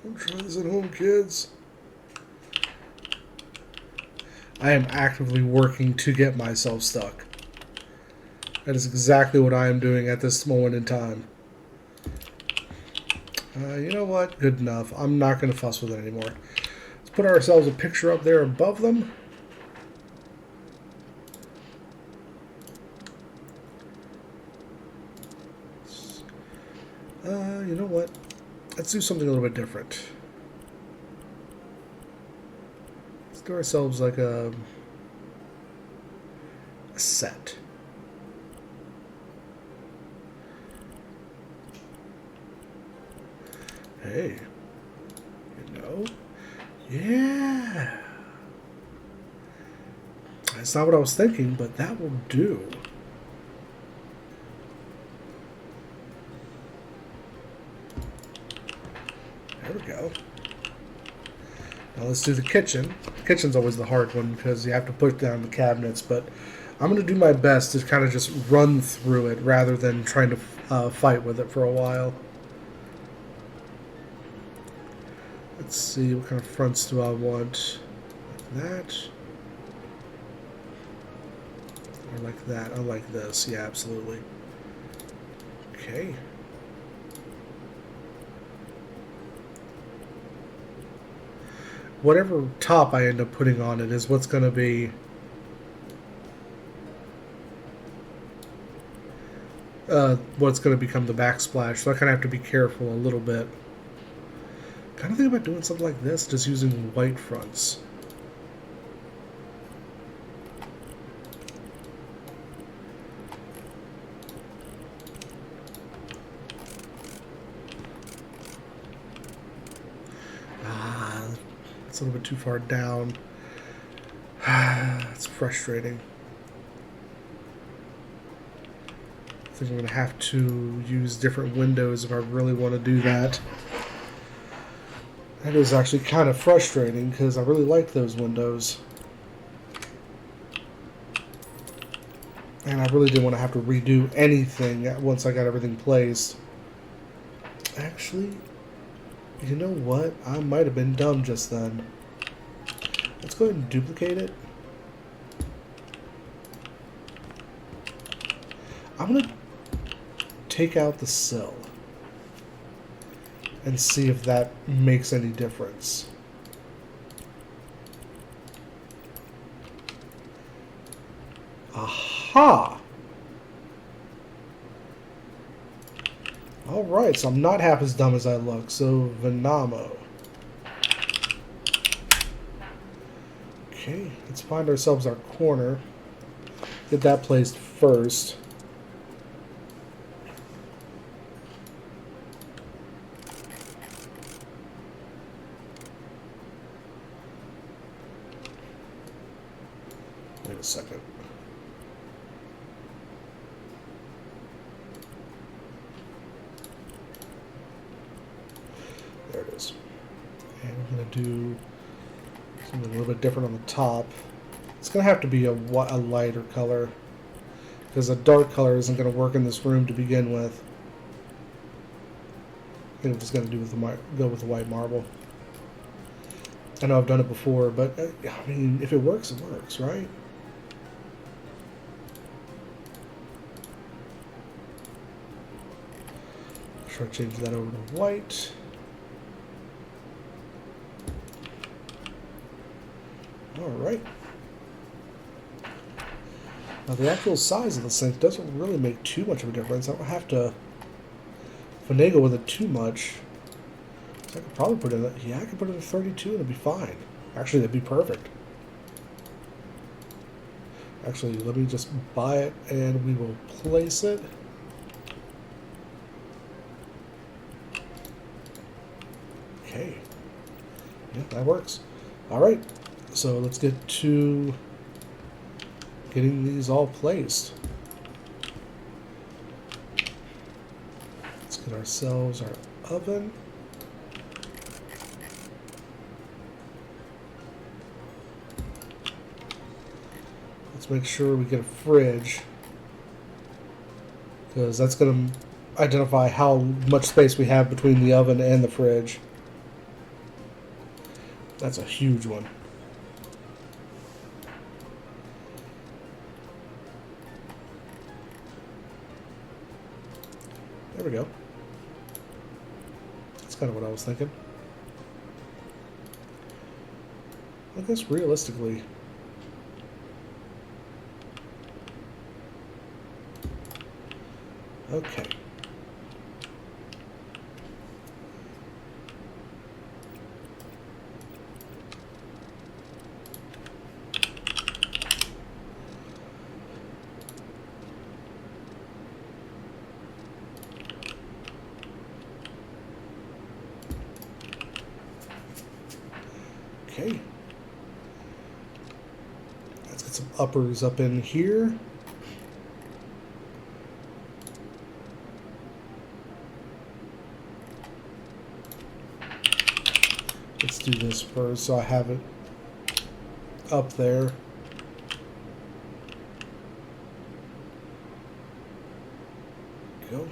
I'm trying this at home, kids. I am actively working to get myself stuck. That is exactly what I am doing at this moment in time. You know what? Good enough. I'm not going to fuss with it anymore. Let's put ourselves a picture up there above them. You know what? Let's do something a little bit different. Let's do ourselves like a set. Hey, you know, yeah. That's not what I was thinking, but that will do. There we go. Now let's do the kitchen. The kitchen's always the hard one because you have to put down the cabinets, but I'm going to do my best to kind of just run through it rather than trying to fight with it for a while. Let's see, what kind of fronts do I want? Like that. Or like that. I like this. Yeah, absolutely. Okay. Whatever top I end up putting on it is what's going to be what's going to become the backsplash. So I kind of have to be careful a little bit. Kind of think about doing something like this, just using white fronts. It's a little bit too far down. It's frustrating. I think I'm going to have to use different windows if I really want to do that. That is actually kind of frustrating because I really like those windows. And I really didn't want to have to redo anything once I got everything placed. Actually, you know what? I might have been dumb just then. Let's go ahead and duplicate it. I'm going to take out the sill and see if that makes any difference. Aha! Alright, so I'm not half as dumb as I look. So, Venamo. Okay, let's find ourselves our corner. Get that placed first. Wait a second. There it is. And I'm going to do something a little bit different on the top. It's going to have to be a lighter color. because a dark color isn't going to work in this room to begin with. I think I'm just going to go with the white marble. I know I've done it before, but I mean, if it works, right? Sure, change that over to white. All right. Now the actual size of the sink doesn't really make too much of a difference. I don't have to finagle with it too much. So I could probably put it in, I could put it in 32 and it'd be fine. Actually, that'd be perfect. Actually, let me just buy it and we will place it. Okay. Yeah, that works. All right. So let's get to getting these all placed. Let's get ourselves our oven. Let's make sure we get a fridge, because that's going to identify how much space we have between the oven and the fridge. That's a huge one. There we go. That's kind of what I was thinking. I guess realistically, okay. Okay. Let's get some uppers up in here. Let's do this first so I have it up there. Go.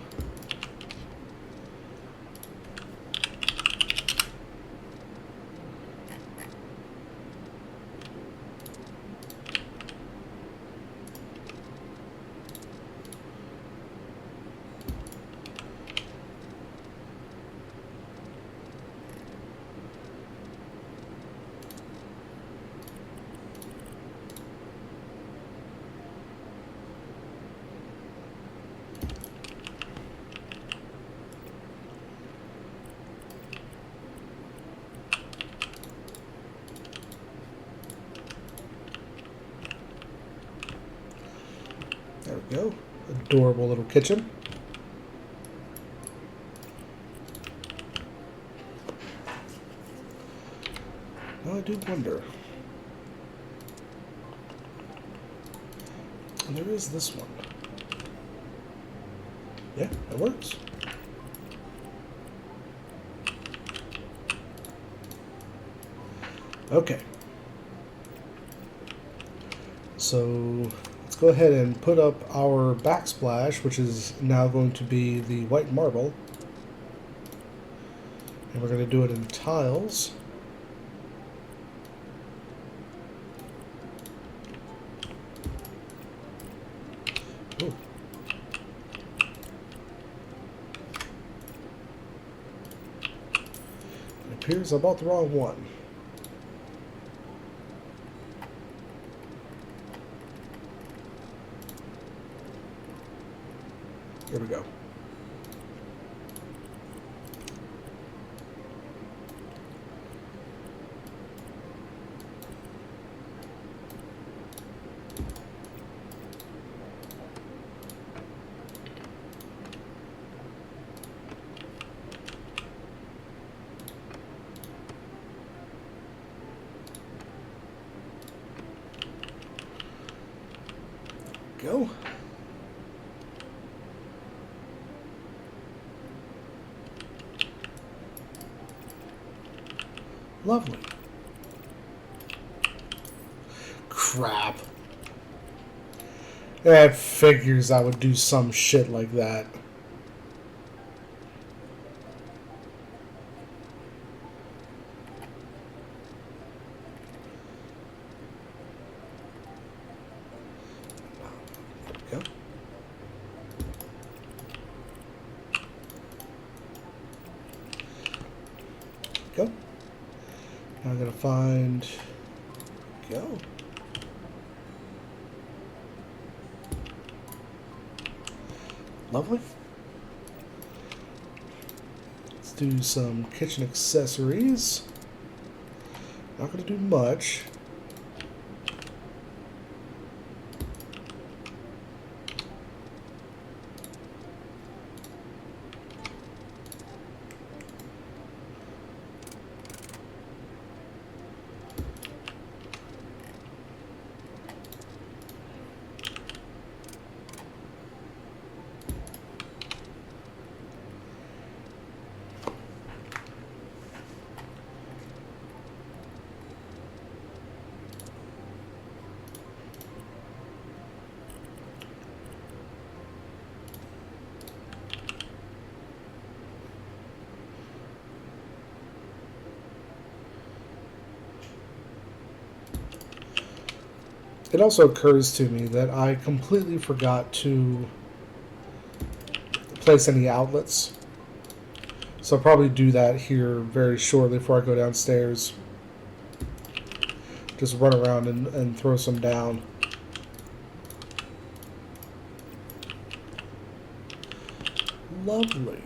There we go. Adorable little kitchen. Now I do wonder. And there is this one. Yeah, that works. Okay. So let's go ahead and put up our backsplash, which is now going to be the white marble. And we're going to do it in tiles. Ooh. It appears I bought the wrong one. Here we go. Go. Lovely. Crap. It figures I would do some shit like that. There we go. Go. Now I'm gonna find. Go. Lovely. Let's do some kitchen accessories. Not gonna do much. It also occurs to me that I completely forgot to place any outlets. So I'll probably do that here very shortly before I go downstairs. Just run around and throw some down. Lovely.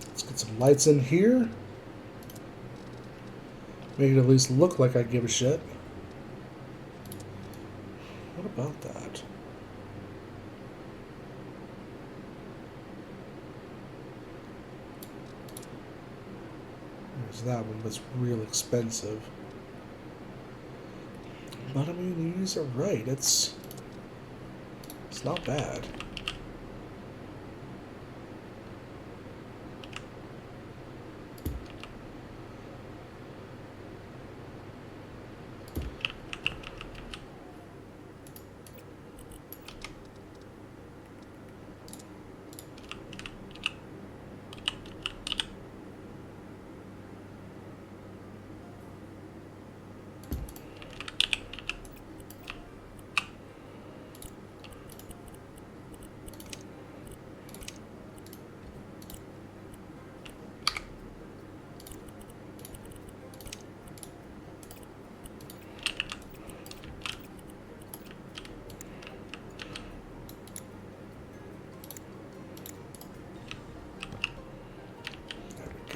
Let's get some lights in here. Make it at least look like I give a shit. What about that? There's that one, that's real expensive. But I mean, these are right. It's not bad.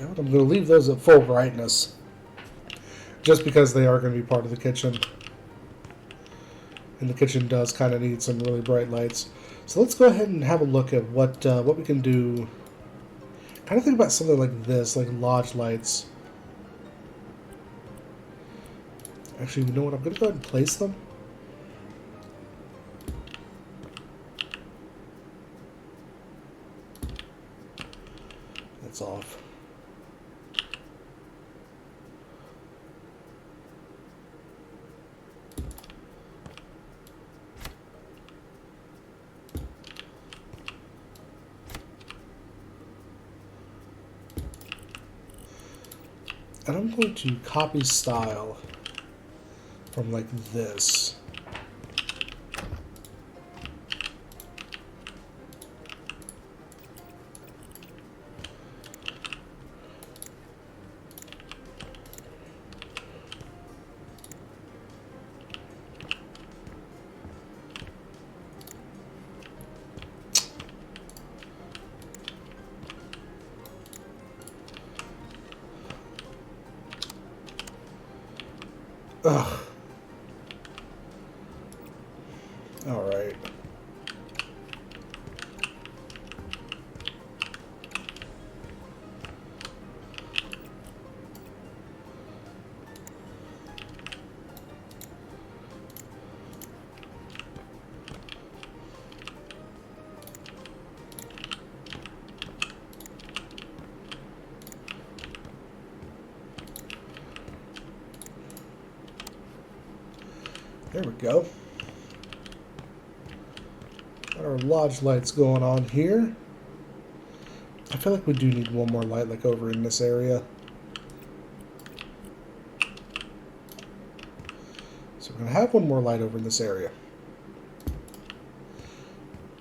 I'm going to leave those at full brightness, just because they are going to be part of the kitchen. And the kitchen does kind of need some really bright lights. So let's go ahead and have a look at what we can do. Kind of think about something like this, like lodge lights. Actually, you know what? I'm going to go ahead and place them. That's off. And I'm going to copy style from like this. Ugh. All right. There we go. Got our lodge lights going on here. I feel like we do need one more light, like over in this area. So we're going to have one more light over in this area.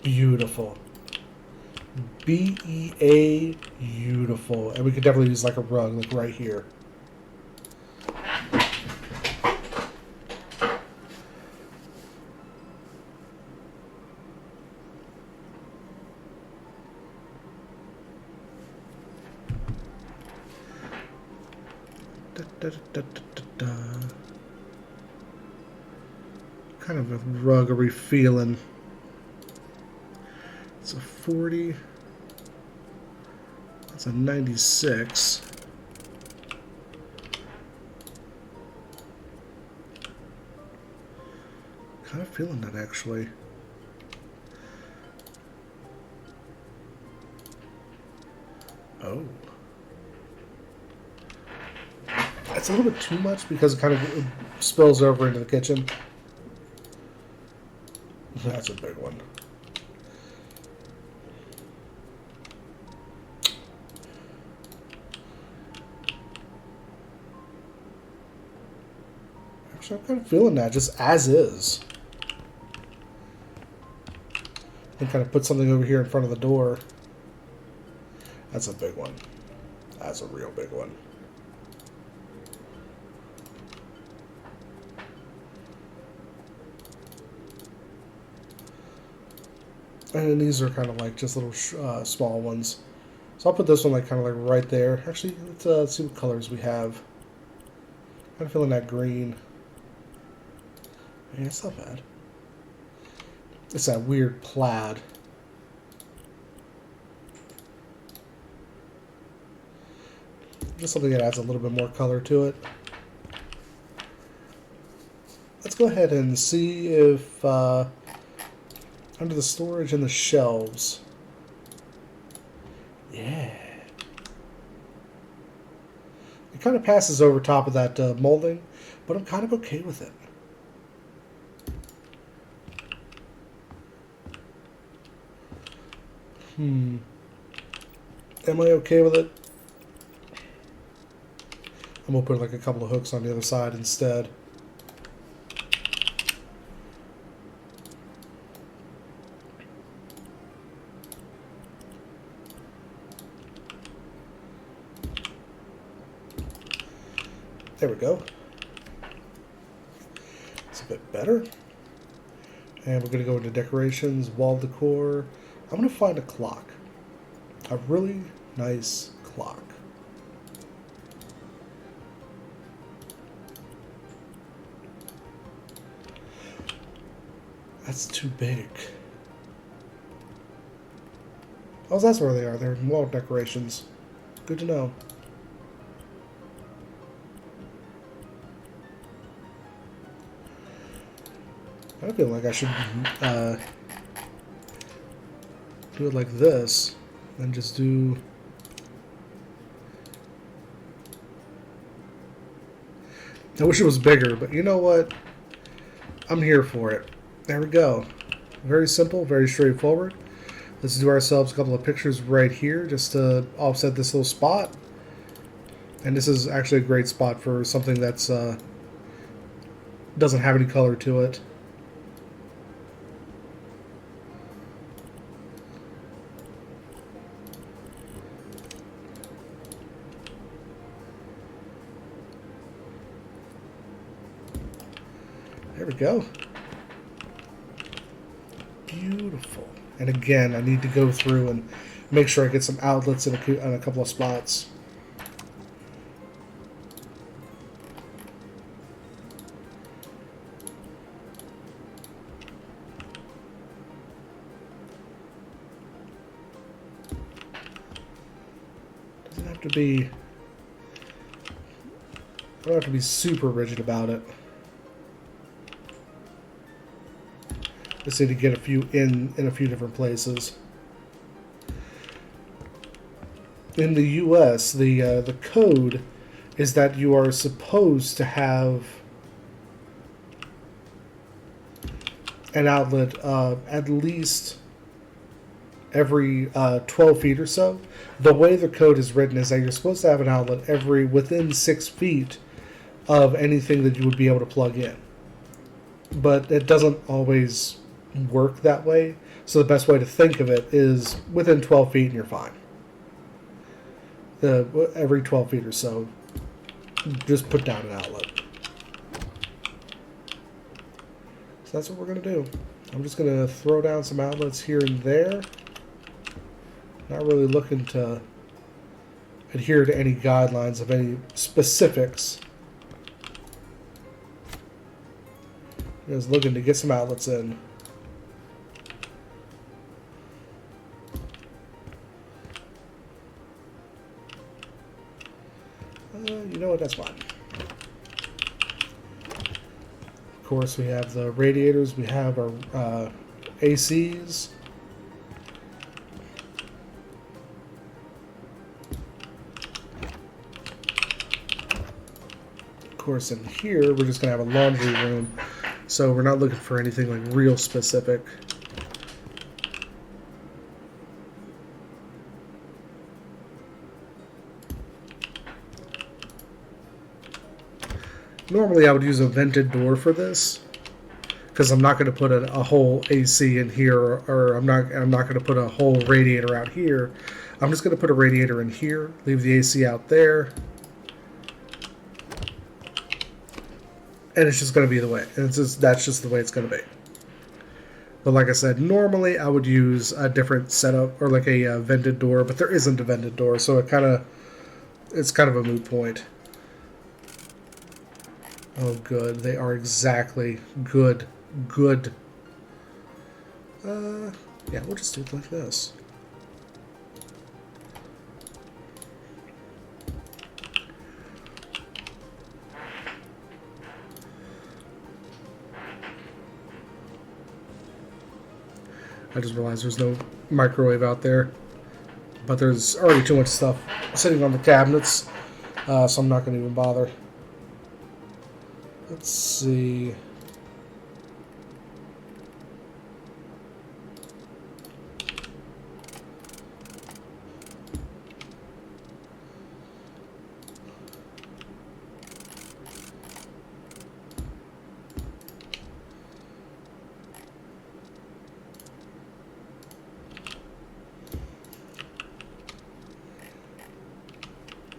Beautiful. B-E-A, beautiful. And we could definitely use like a rug, like right here. Da, da, da, da, da, da. Kind of a rug are we feeling? It's a 40. That's a 96. Kind of feeling that actually. Oh. That's a little bit too much because it kind of spills over into the kitchen. That's a big one. Actually, I'm kind of feeling that just as is. And kind of put something over here in front of the door. That's a big one. That's a real big one. And these are kind of like just little small ones. So I'll put this one like kind of like right there. Actually, let's see what colors we have. Kind of feeling that green. Yeah, it's not bad. It's that weird plaid. Just something that adds a little bit more color to it. Let's go ahead and see if under the storage and the shelves. Yeah. It kind of passes over top of that molding, but I'm kind of okay with it. Am I okay with it? I'm going to put like a couple of hooks on the other side instead. There we go. It's a bit better. And we're going to go into decorations, wall decor. I'm going to find a clock. A really nice clock. That's too big. Oh, that's where they are. They're wall decorations. Good to know. I feel like I should do it like this and just do... I wish it was bigger, but you know what? I'm here for it. There we go. Very simple, very straightforward. Let's do ourselves a couple of pictures right here just to offset this little spot. And this is actually a great spot for something that's doesn't have any color to it. There we go. Beautiful. And again, I need to go through and make sure I get some outlets in a couple of spots. Doesn't have to be... I don't have to be super rigid about it. Just need to get a few in a few different places. In the U.S., the code is that you are supposed to have an outlet at least every 12 feet or so. The way the code is written is that you're supposed to have an outlet every within 6 feet of anything that you would be able to plug in. But it doesn't always work that way. So the best way to think of it is within 12 feet and you're fine. Every 12 feet or so, just put down an outlet. So that's what we're going to do. I'm just going to throw down some outlets here and there. Not really looking to adhere to any guidelines of any specifics. Just looking to get some outlets in. You know what, that's fine. Of course, we have the radiators, we have our ACs. Of course, in here, we're just going to have a laundry room, so we're not looking for anything like real specific. Normally I would use a vented door for this because I'm not going to put a whole AC in here, or I'm not going to put a whole radiator out here. I'm just going to put a radiator in here, leave the AC out there, and it's just going to be the way. That's just the way it's going to be. But like I said, normally I would use a different setup or like a vented door, but there isn't a vented door, so it's kind of a moot point. Oh, good. They are exactly good. Good. Yeah, we'll just do it like this. I just realized there's no microwave out there, but there's already too much stuff sitting on the cabinets, so I'm not going to even bother. Let's see.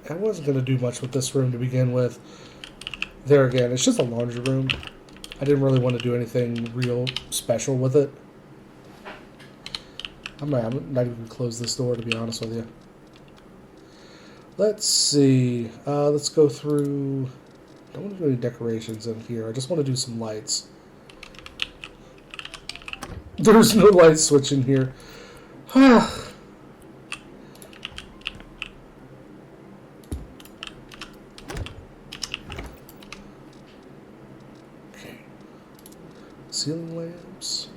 I wasn't going to do much with this room to begin with. There again, it's just a laundry room. I didn't really want to do anything real special with it. I'm not even going to close this door, to be honest with you. Let's see. Let's go through. Don't want to do any decorations in here. I just want to do some lights. There's no light switch in here. Ceiling lamps.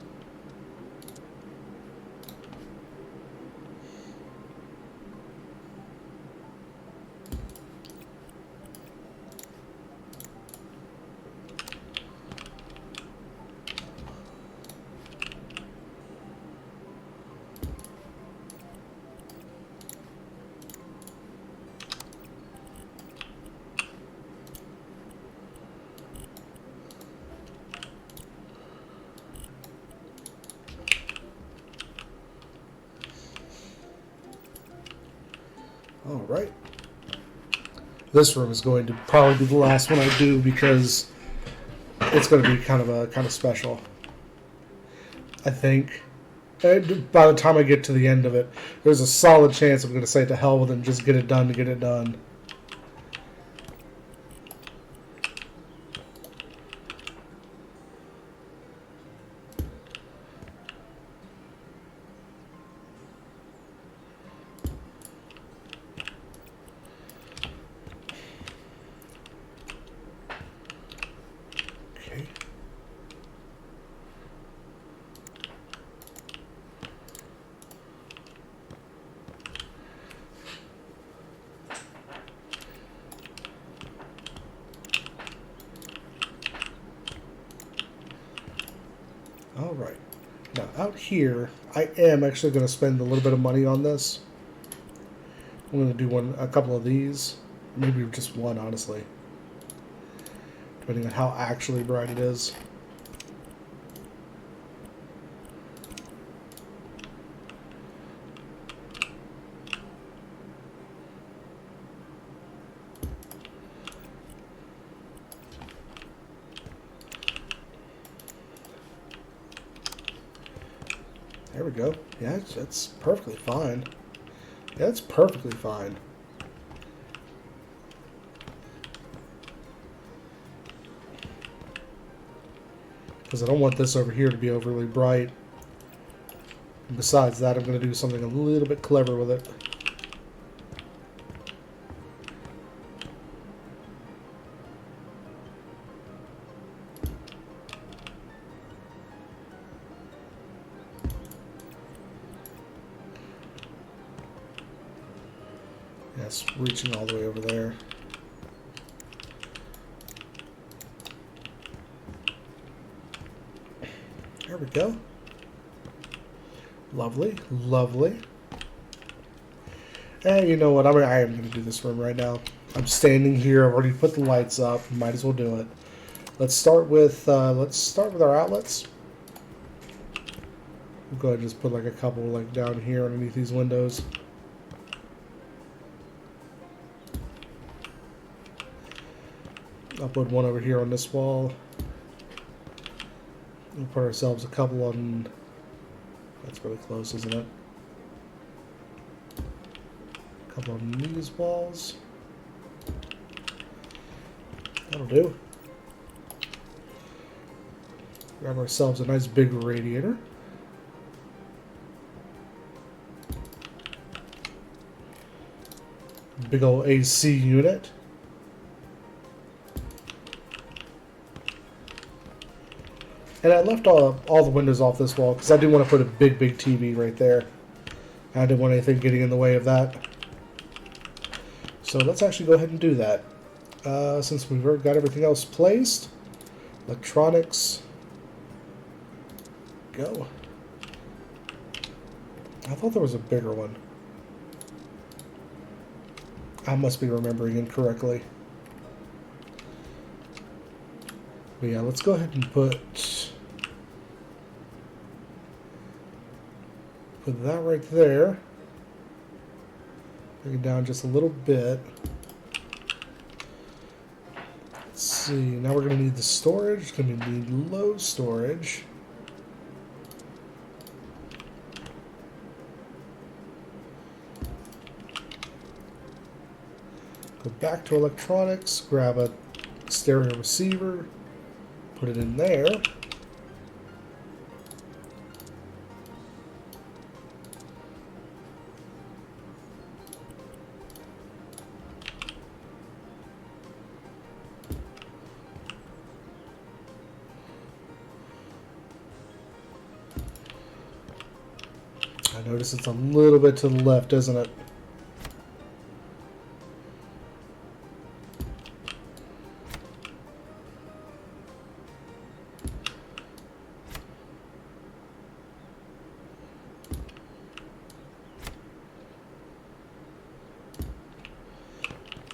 All right. This room is going to probably be the last one I do because it's going to be kind of special. I think. By the time I get to the end of it, there's a solid chance I'm going to say to hell with it and just get it done to get it done. Alright. Now out here, I am actually going to spend a little bit of money on this. I'm going to do a couple of these. Maybe just one, honestly. Depending on how actually bright it is. There we go. Yeah, it's perfectly fine. Yeah, it's perfectly fine. Because I don't want this over here to be overly bright. And besides that, I'm going to do something a little bit clever with it. Yes, reaching all the way over there. There we go. Lovely, lovely. And you know what? I am going to do this room right now. I'm standing here. I've already put the lights up. Might as well do it. Let's start with our outlets. We'll go ahead and just put like a couple like down here underneath these windows. I'll put one over here on this wall. We'll put ourselves a couple on. That's really close, isn't it? A couple on these walls. That'll do. Grab ourselves a nice big radiator. Big old AC unit. And I left all the windows off this wall because I do want to put a big TV right there. I didn't want anything getting in the way of that. So let's actually go ahead and do that. Since we've got everything else placed. Electronics. Go. I thought there was a bigger one. I must be remembering incorrectly. But yeah, let's go ahead and put that right there. Bring it down just a little bit. Let's see. Now we're going to need the storage. It's going to need low storage. Go back to electronics. Grab a stereo receiver. Put it in there. I notice it's a little bit to the left, isn't it?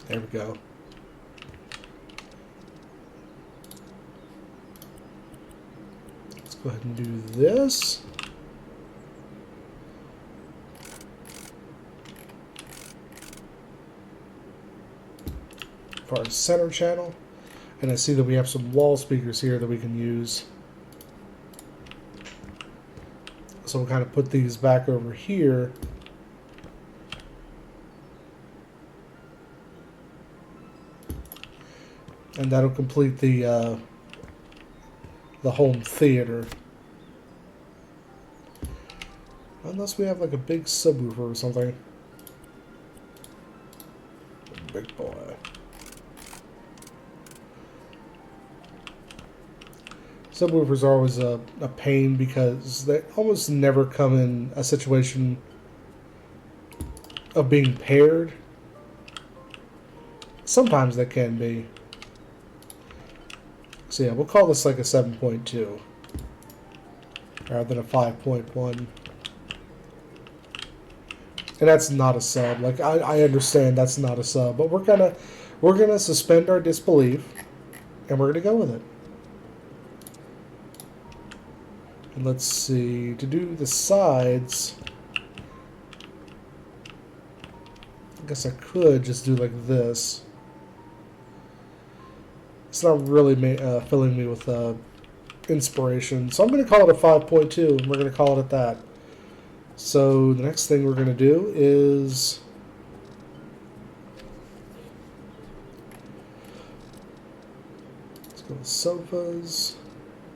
There we go. Let's go ahead and do this. For our center channel. And I see that we have some wall speakers here that we can use. So we'll kind of put these back over here. And that'll complete the home theater. Unless we have like a big subwoofer or something. Big boy. Subwoofers are always a pain because they almost never come in a situation of being paired. Sometimes they can be. So yeah, we'll call this like a 7.2. rather than a 5.1. And that's not a sub. Like I understand that's not a sub, but we're gonna suspend our disbelief, and we're gonna go with it. And let's see, to do the sides, I guess I could just do like this. It's not really filling me with inspiration, so I'm going to call it a 5.2, and we're going to call it at that. So the next thing we're going to do is let's go with sofas.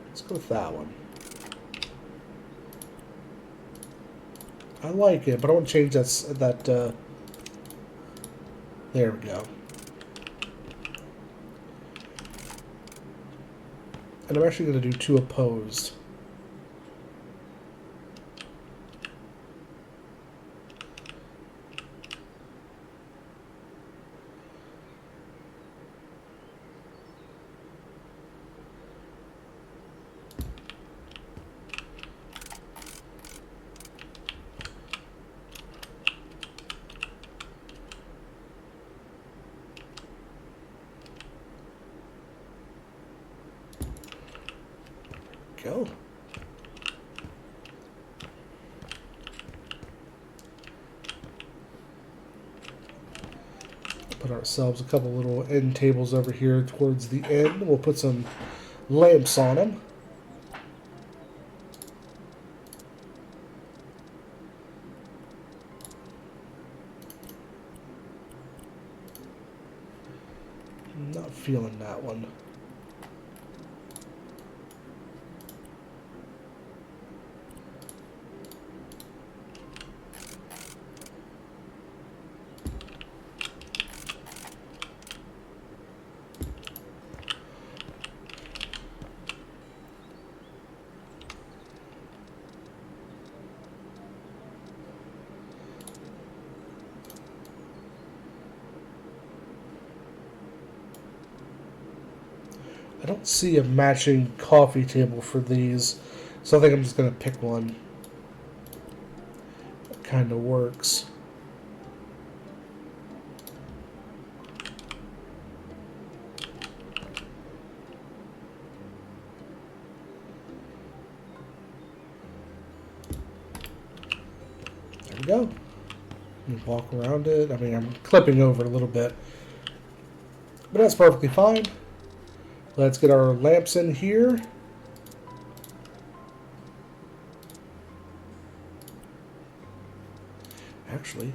Let's go with that one. I like it, but I want to change that. There we go. And I'm actually going to do 2 opposed. Go. Put ourselves a couple little end tables over here towards the end. We'll put some lamps on them. Not feeling that one. I don't see a matching coffee table for these, so I think I'm just going to pick one. That kind of works. There we go. And walk around it. I mean, I'm clipping over it a little bit, but that's perfectly fine. Let's get our lamps in here. Actually,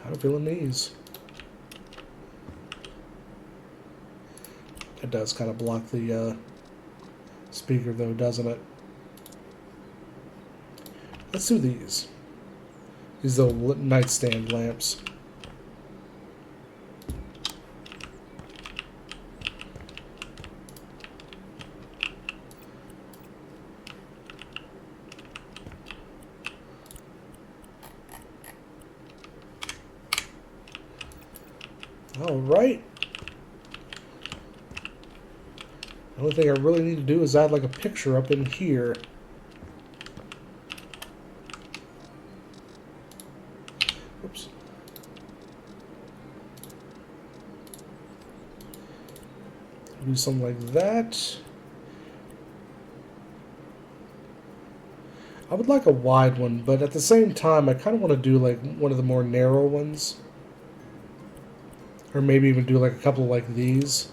kind of feeling these. It does kind of block the speaker though, doesn't it? Let's do these. These little nightstand lamps. All right. The only thing I really need to do is add like a picture up in here. Oops. Do something like that. I would like a wide one, but at the same time, I kind of want to do like one of the more narrow ones. Or maybe even do like a couple like these.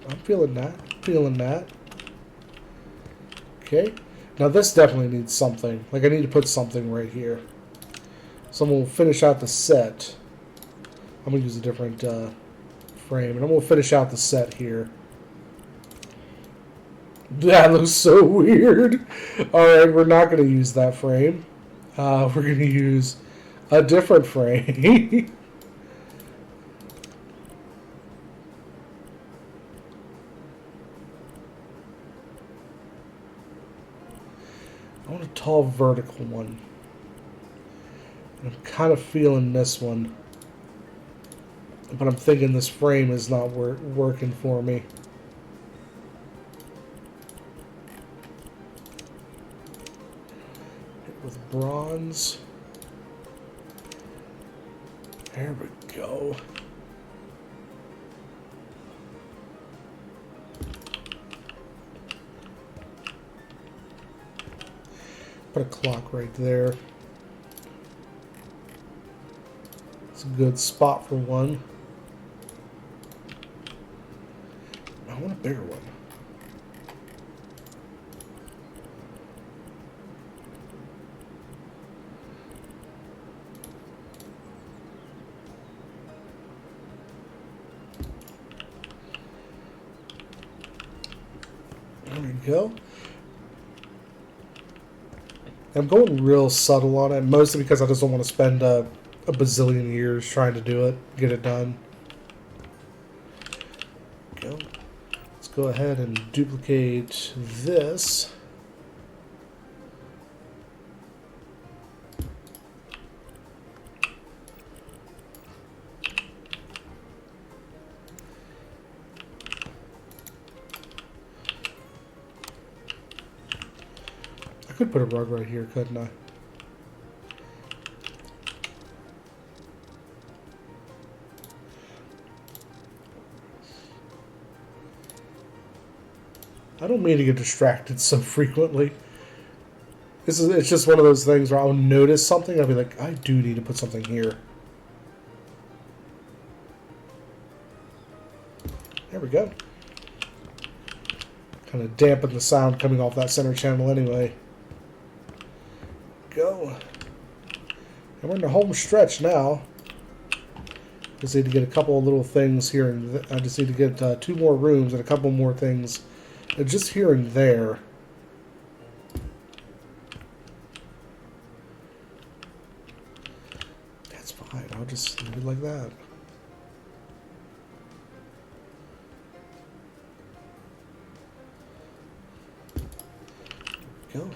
I'm feeling that. Feeling that. Okay. Now this definitely needs something. Like I need to put something right here. So I'm going to finish out the set. I'm going to use a different frame. And I'm going to finish out the set here. That looks so weird. Alright, we're not going to use that frame. We're going to use a different frame. I want a tall vertical one. I'm kind of feeling this one. But I'm thinking this frame is not working for me. With bronze. There we go. Put a clock right there. It's a good spot for one. I want a bigger one. There we go. I'm going real subtle on it, mostly because I just don't want to spend a bazillion years trying to do it, get it done. Go. Let's go ahead and duplicate this. I could put a rug right here, couldn't I? I don't mean to get distracted so frequently. It's just one of those things where I'll notice something and I'll be like, I do need to put something here. There we go. Kind of dampen the sound coming off that center channel anyway. Go. And we're in the home stretch now. Just need to get a couple of little things here, and I just need to get 2 more rooms and a couple more things just here and there. That's fine. I'll just leave it like that. Go.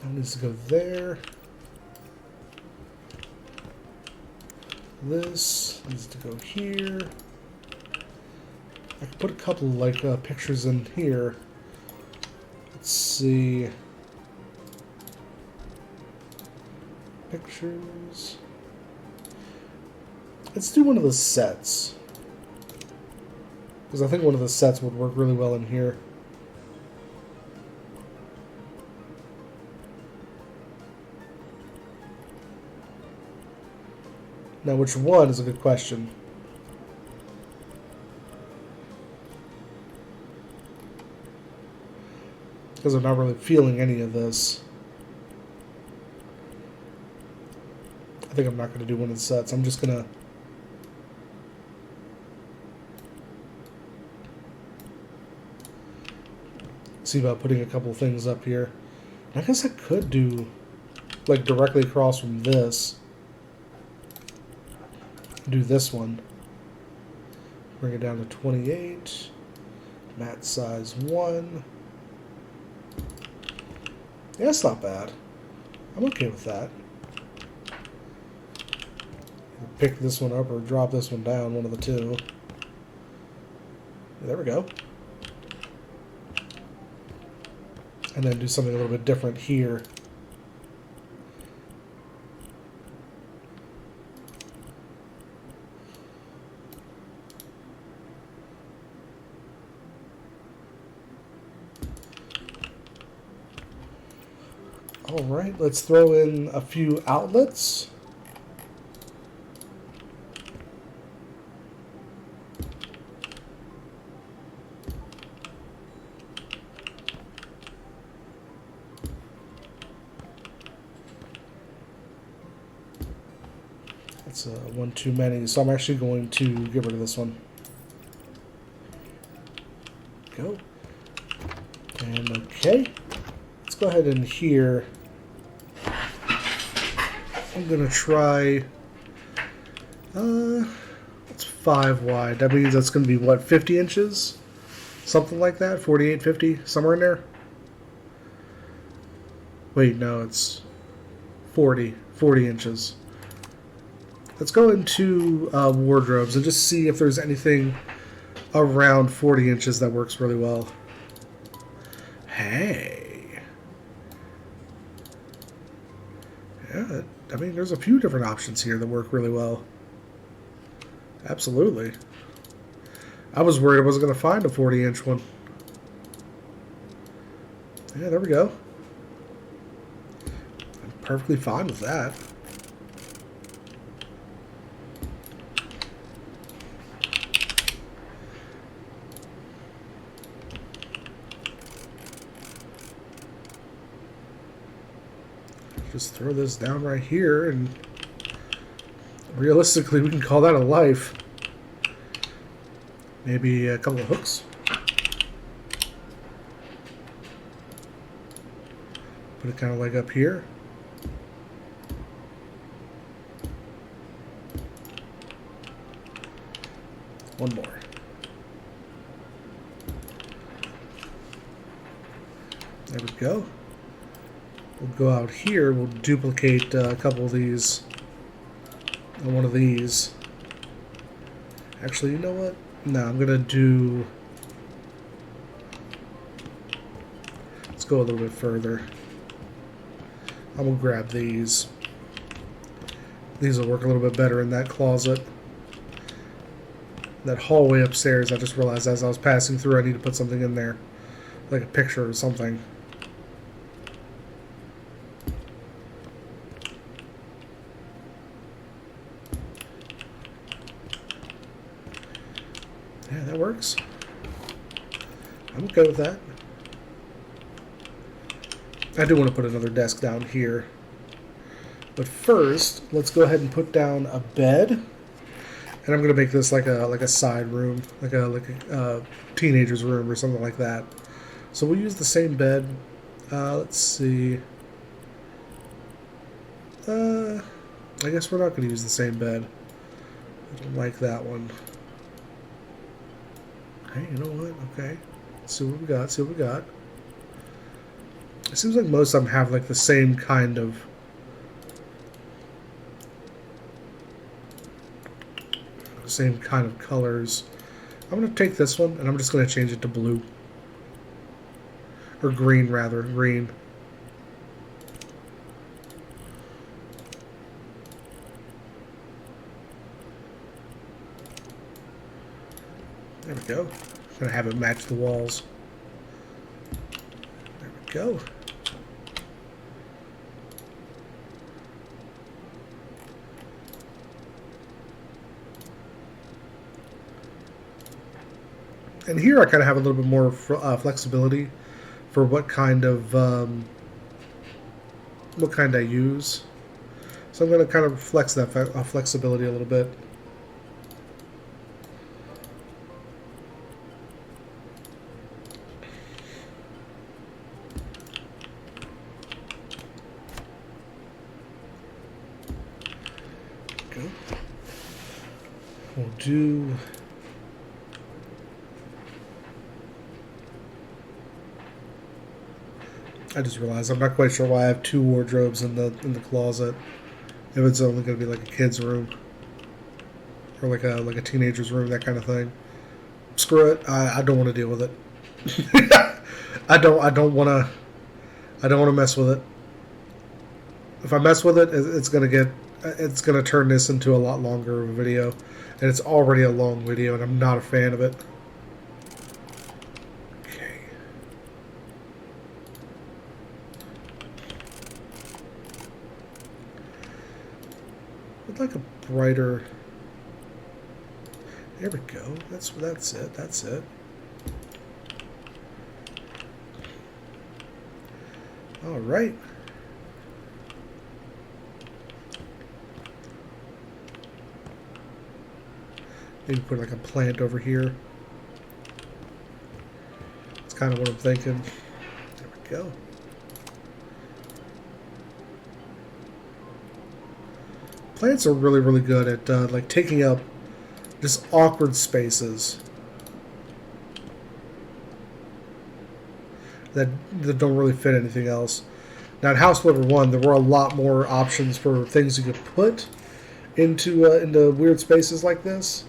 That needs to go there. This needs to go here. I can put a couple like pictures in here. Let's see. Pictures. Let's do one of the sets. Because I think one of the sets would work really well in here. Now, which one is a good question. Because I'm not really feeling any of this. I think I'm not going to do one of the sets. I'm just going to... see about putting a couple things up here. I guess I could do, like, directly across from this. Do this one. Bring it down to 28. Mat size 1. Yeah, that's not bad. I'm okay with that. Pick this one up or drop this one down, one of the two. There we go. And then do something a little bit different here. All right, let's throw in a few outlets. That's one too many, so I'm actually going to get rid of this one. we go. And okay. Let's go ahead and here. I'm gonna try. It's 5 wide. That means that's gonna be what, 50 inches? Something like that? 48, 50, somewhere in there? Wait, no, it's 40 inches. Let's go into wardrobes and just see if there's anything around 40 inches that works really well. Hey. Yeah, I mean, there's a few different options here that work really well. Absolutely. I was worried I wasn't going to find a 40-inch one. Yeah, there we go. I'm perfectly fine with that. Just throw this down right here, and realistically, we can call that a life. Maybe a couple of hooks. Put it kind of like up here. One more. There we go. We'll go out here, we'll duplicate a couple of these, and one of these. Actually, you know what? No, I'm gonna do, let's go a little bit further. I'm gonna grab these. These will work a little bit better in that closet. That hallway upstairs, I just realized as I was passing through I need to put something in there. Like a picture or something. Yeah, that works. I'm okay with that. I do want to put another desk down here. But first, let's go ahead and put down a bed. And I'm going to make this like a side room, like a teenager's room or something like that. So we'll use the same bed. Let's see. I guess we're not going to use the same bed. I don't like that one. Hey, you know what? Okay. Let's see what we got. See what we got. It seems like most of them have like the same kind of colors. I'm going to take this one and I'm just going to change it to blue. Or green, rather. Green. There we go. I'm going to have it match the walls. There we go. And here I kind of have a little bit more flexibility for what kind I use. So I'm going to kind of flex that flexibility a little bit. Go. We'll do. I just realized I'm not quite sure why I have 2 wardrobes in the closet. If it's only going to be like a kid's room or like a teenager's room, that kind of thing. Screw it. I don't want to deal with it. I don't want to mess with it. If I mess with it, it's gonna turn this into a lot longer of a video, and it's already a long video, and I'm not a fan of it. Like a brighter. There we go. That's it. That's it. All right. Maybe put like a plant over here. kind of what I'm thinking. There we go. Plants are really, really good at like taking up just awkward spaces that don't really fit anything else. Now, in House Flipper 1, there were a lot more options for things you could put into weird spaces like this.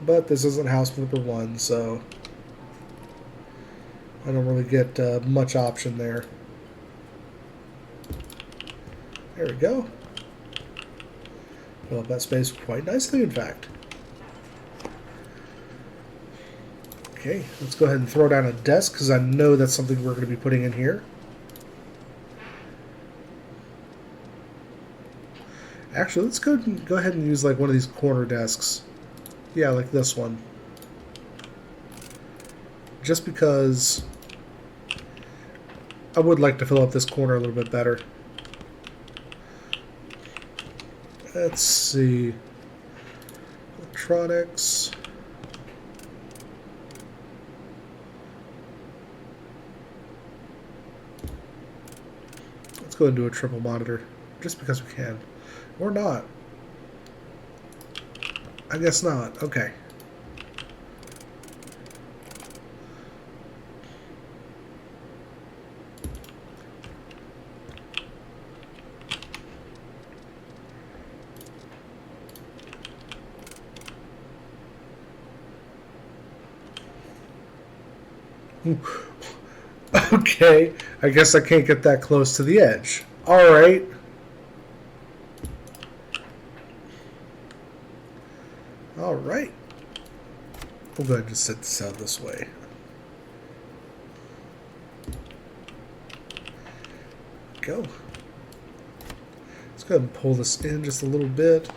But this isn't House Flipper 1, so I don't really get much option there. There we go. Fill up that space quite nicely, in fact. Okay, let's go ahead and throw down a desk, because I know that's something we're going to be putting in here. Actually, let's go ahead and use like one of these corner desks. Yeah, like this one. Just because I would like to fill up this corner a little bit better. Let's see. Electronics. Let's go and do a triple monitor, just because we can. Or not. I guess not. Okay. Okay, I guess I can't get that close to the edge. Alright. Alright. We'll go ahead and just set this out this way. Go. Let's go ahead and pull this in just a little bit.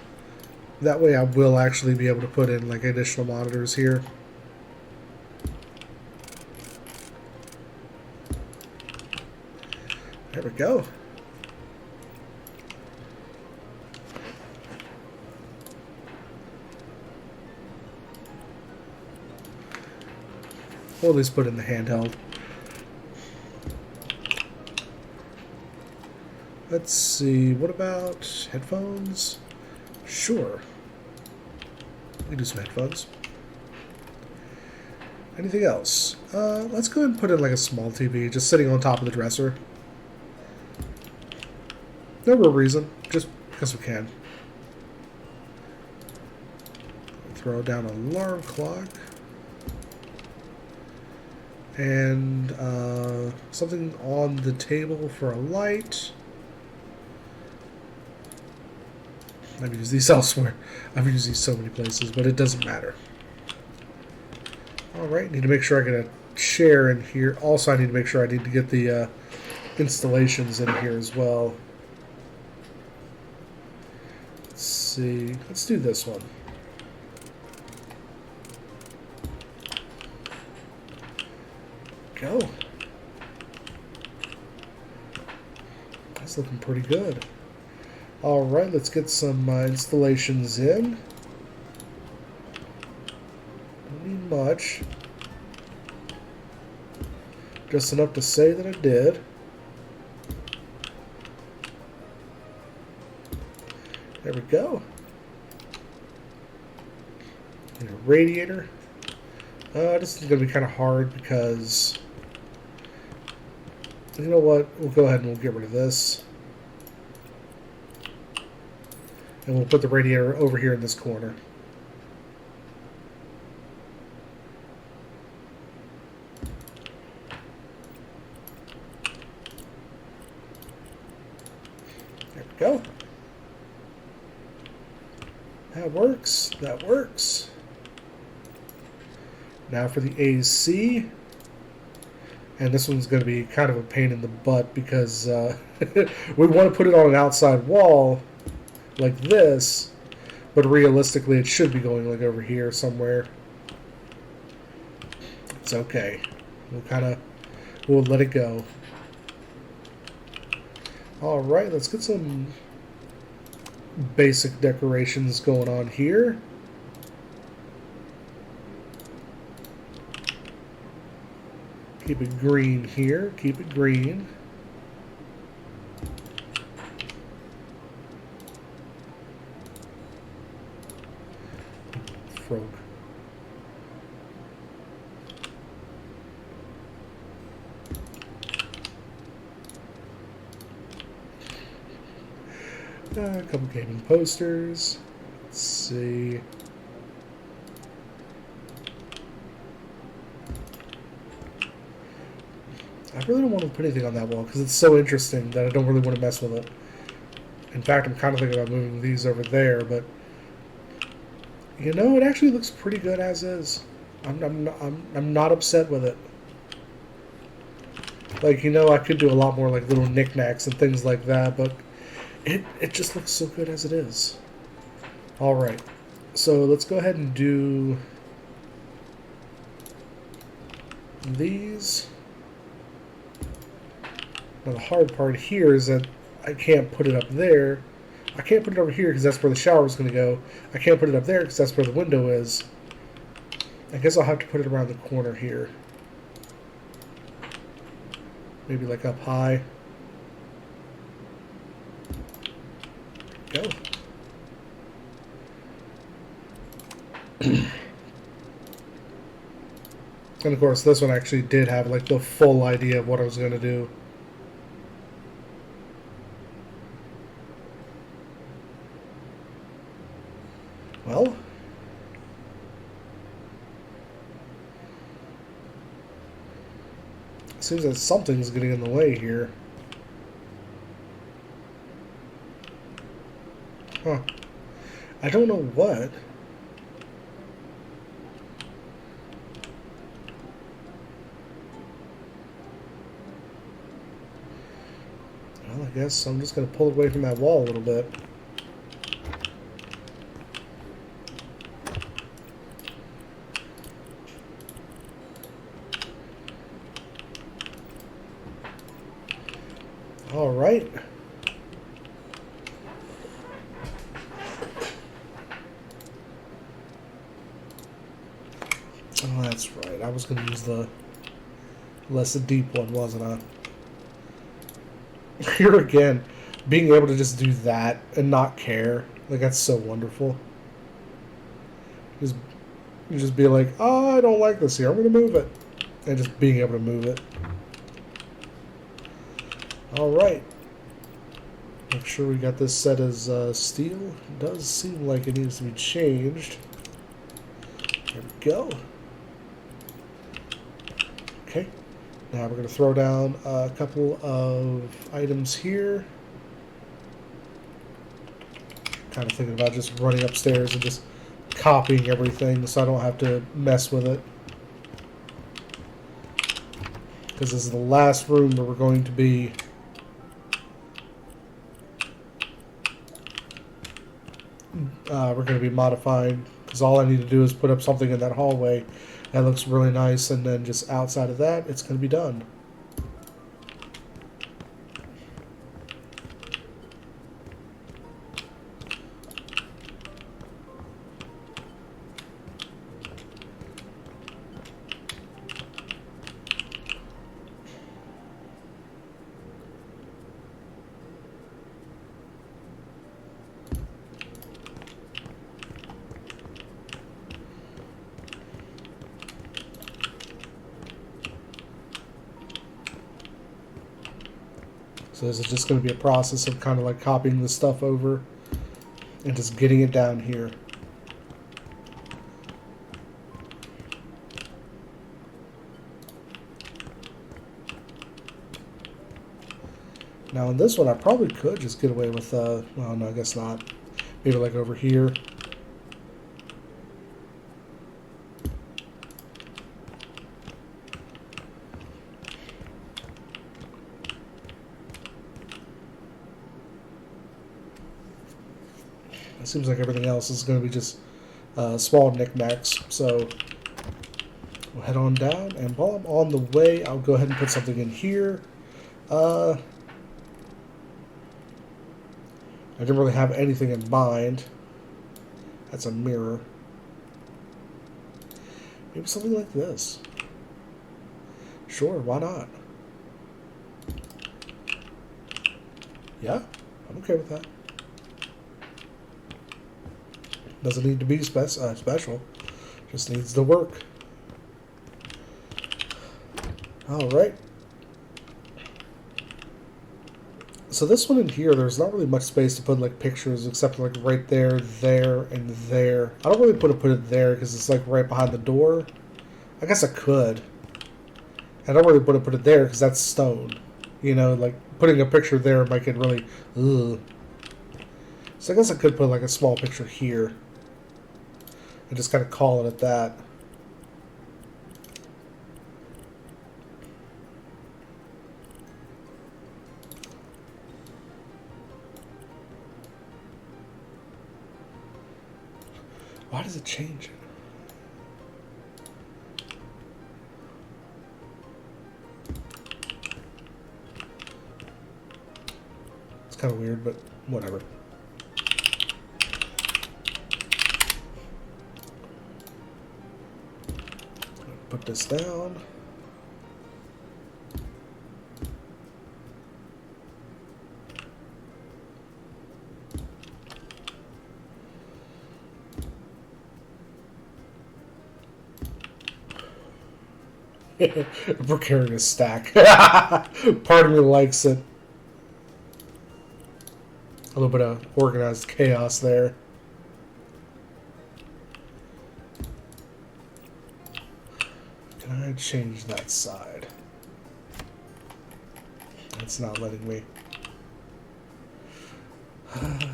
That way I will actually be able to put in like additional monitors here. There we go. We'll at least put in the handheld. Let's see, what about headphones? Sure. We can do some headphones. Anything else? Let's go ahead and put in like a small TV, just sitting on top of the dresser. No real reason, just because we can. Throw down an alarm clock. And something on the table for a light. I've used these elsewhere. I've used these so many places, but it doesn't matter. Alright, need to make sure I get a chair in here. Also, I need to make sure I need to get the installations in here as well. Let's see. Let's do this one. Go. That's looking pretty good. Alright, let's get some installations in. Don't need much. Just enough to say that I did. There we go. And a radiator. This is going to be kind of hard because... You know what? We'll go ahead and we'll get rid of this. And we'll put the radiator over here in this corner. There we go. That works. That works. Now for the AC. And this one's going to be kind of a pain in the butt because we want to put it on an outside wall like this, but realistically it should be going like over here somewhere. It's okay. We'll let it go. Alright, let's get some basic decorations going on here. Keep it green here. Keep it green. Frog. A couple gaming posters. Let's see. I really don't want to put anything on that wall because it's so interesting that I don't really want to mess with it. In fact, I'm kind of thinking about moving these over there, but you know, it actually looks pretty good as is. I'm not upset with it. Like, you know, I could do a lot more like little knickknacks and things like that, but it just looks so good as it is. All right, so let's go ahead and do these. Now the hard part here is that I can't put it up there. I can't put it over here because that's where the shower is going to go. I can't put it up there because that's where the window is. I guess I'll have to put it around the corner here. Maybe like up high. Go. And of course this one actually did have like the full idea of what I was going to do. Well, it seems that something's getting in the way here. Huh. I don't know what. Well, I guess I'm just going to pull it away from that wall a little bit. All right. Oh, that's right. I was going to use the less deep one, wasn't I? Here again, being able to just do that and not care, like that's so wonderful. Just be like, oh, I don't like this here. I'm going to move it, and just being able to move it. All right. Make sure we got this set as steel. It does seem like it needs to be changed. There we go. Okay. Now we're going to throw down a couple of items here. Kind of thinking about just running upstairs and just copying everything so I don't have to mess with it. Because this is the last room where we're going to be modifying, because all I need to do is put up something in that hallway that looks really nice, and then just outside of that, it's going to be done. So this is just going to be a process of kind of like copying the stuff over and just getting it down here. Now in this one I probably could just get away with, well no I guess not. Maybe like over here. It seems like everything else is going to be just small knickknacks. So we'll head on down, and while I'm on the way, I'll go ahead and put something in here. I didn't really have anything in mind. That's a mirror. Maybe something like this. Sure, why not? Yeah, I'm okay with that. Doesn't need to be special. Just needs to work. All right. So this one in here, there's not really much space to put like pictures except like right there, there, and there. I don't really put it there because it's like right behind the door. I guess I could. I don't really put it there because that's stone. You know, like putting a picture there might get really, ugh. So I guess I could put like a small picture here and just kind of call it at that. Why does it change it? It's kind of weird, but whatever. Put this down. Precarious stack. Part of me likes it. A little bit of organized chaos there. Can I change that side? It's not letting me.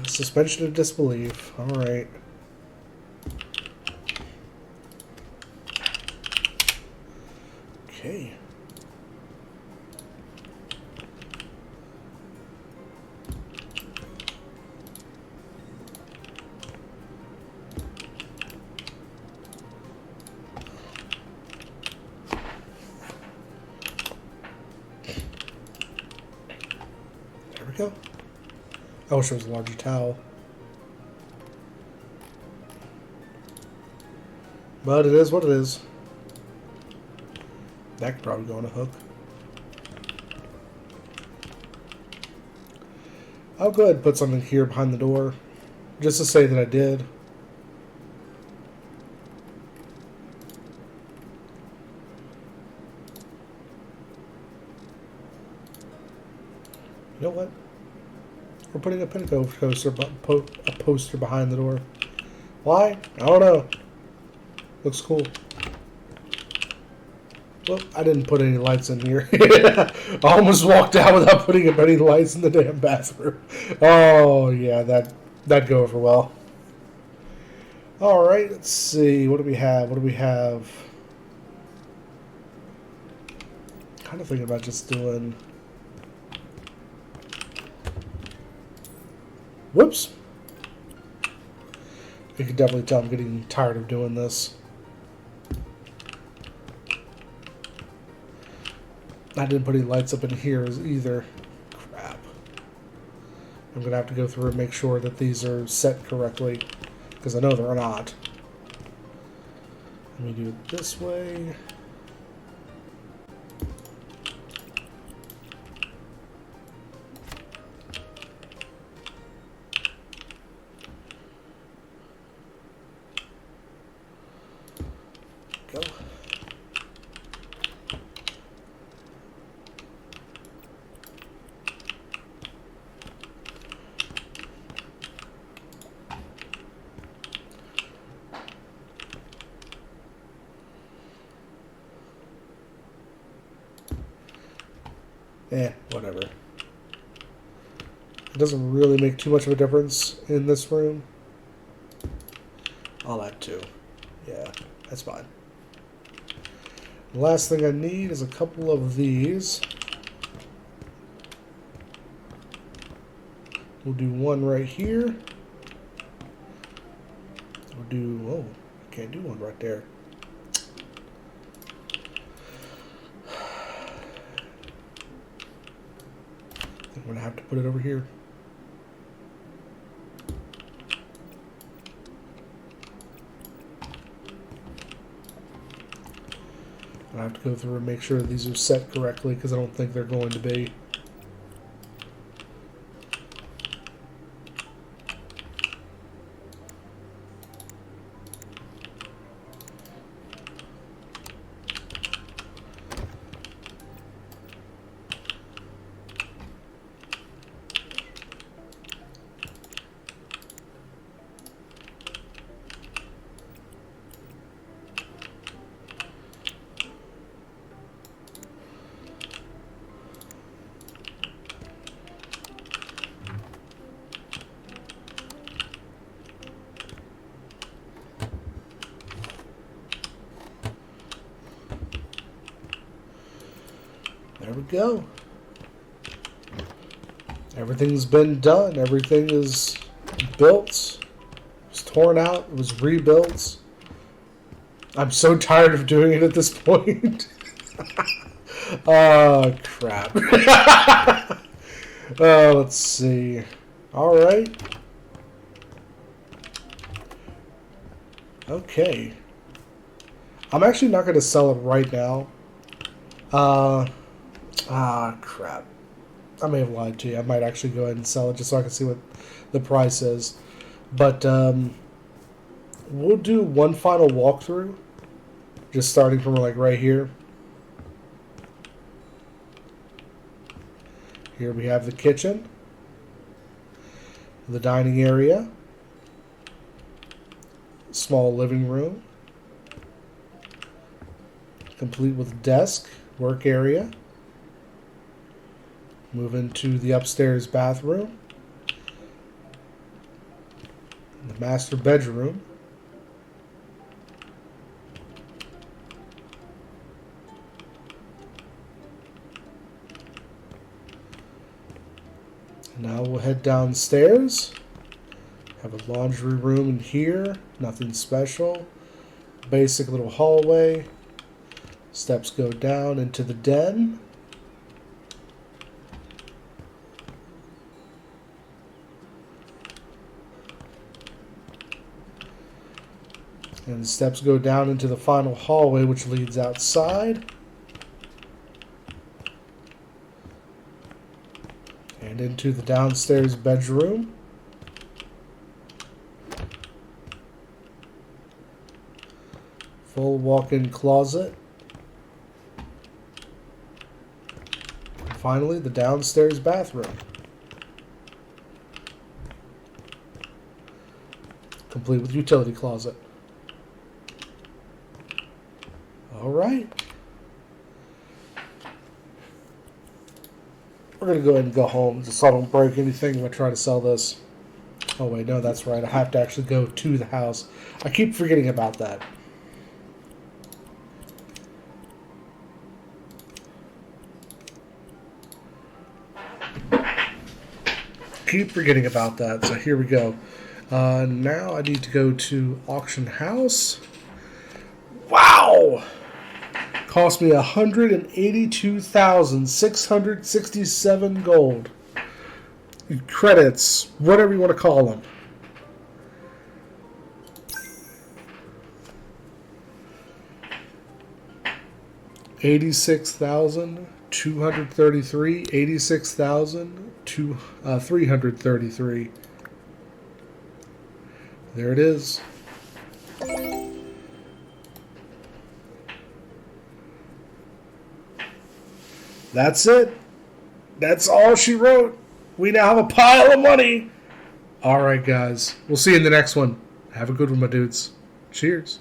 Suspension of disbelief. Alright. Okay. There we go. I wish there was a larger towel. But it is what it is. That could probably go on a hook. I'll go ahead and put something here behind the door. Just to say that I did. You know what? We're putting a pinnacle poster behind the door. Why? I don't know. Looks cool. Well, I didn't put any lights in here. I almost walked out without putting up any lights in the damn bathroom. Oh, yeah, that'd go over well. All right, let's see. What do we have? What do we have? Kind of thinking about just doing... Whoops. You can definitely tell I'm getting tired of doing this. I didn't put any lights up in here either. Crap. I'm going to have to go through and make sure that these are set correctly, because I know they're not. Let me do it this way. Go. Whatever. It doesn't really make too much of a difference in this room. I'll add 2. Yeah, that's fine. The last thing I need is a couple of these. We'll do one right here. We'll do... Oh, I can't do one right there. I'm going to have to put it over here. I have to go through and make sure these are set correctly because I don't think they're going to be. There we go. Everything's been done. Everything is built. It was torn out. It was rebuilt. I'm so tired of doing it at this point. Oh, crap. Let's see. Alright. Okay. I'm actually not going to sell it right now. Crap. I may have lied to you. I might actually go ahead and sell it just so I can see what the price is. But we'll do one final walkthrough. Just starting from like right here. Here we have the kitchen. The dining area. Small living room. Complete with desk, work area. Move into the upstairs bathroom. The master bedroom. Now we'll head downstairs. Have a laundry room in here. Nothing special. Basic little hallway. Steps go down into the den. And the steps go down into the final hallway, which leads outside. And into the downstairs bedroom. Full walk-in closet. And finally, the downstairs bathroom. Complete with utility closet. All right. We're going to go ahead and go home just so I don't break anything when I try to sell this. Oh, wait, no, that's right. I have to actually go to the house. I keep forgetting about that. Keep forgetting about that. So here we go. Now I need to go to auction house. Wow! Cost me 182,667 gold. Credits, whatever you want to call them. $86,233, 86,333. There it is. That's it. That's all she wrote. We now have a pile of money. All right, guys. We'll see you in the next one. Have a good one, my dudes. Cheers.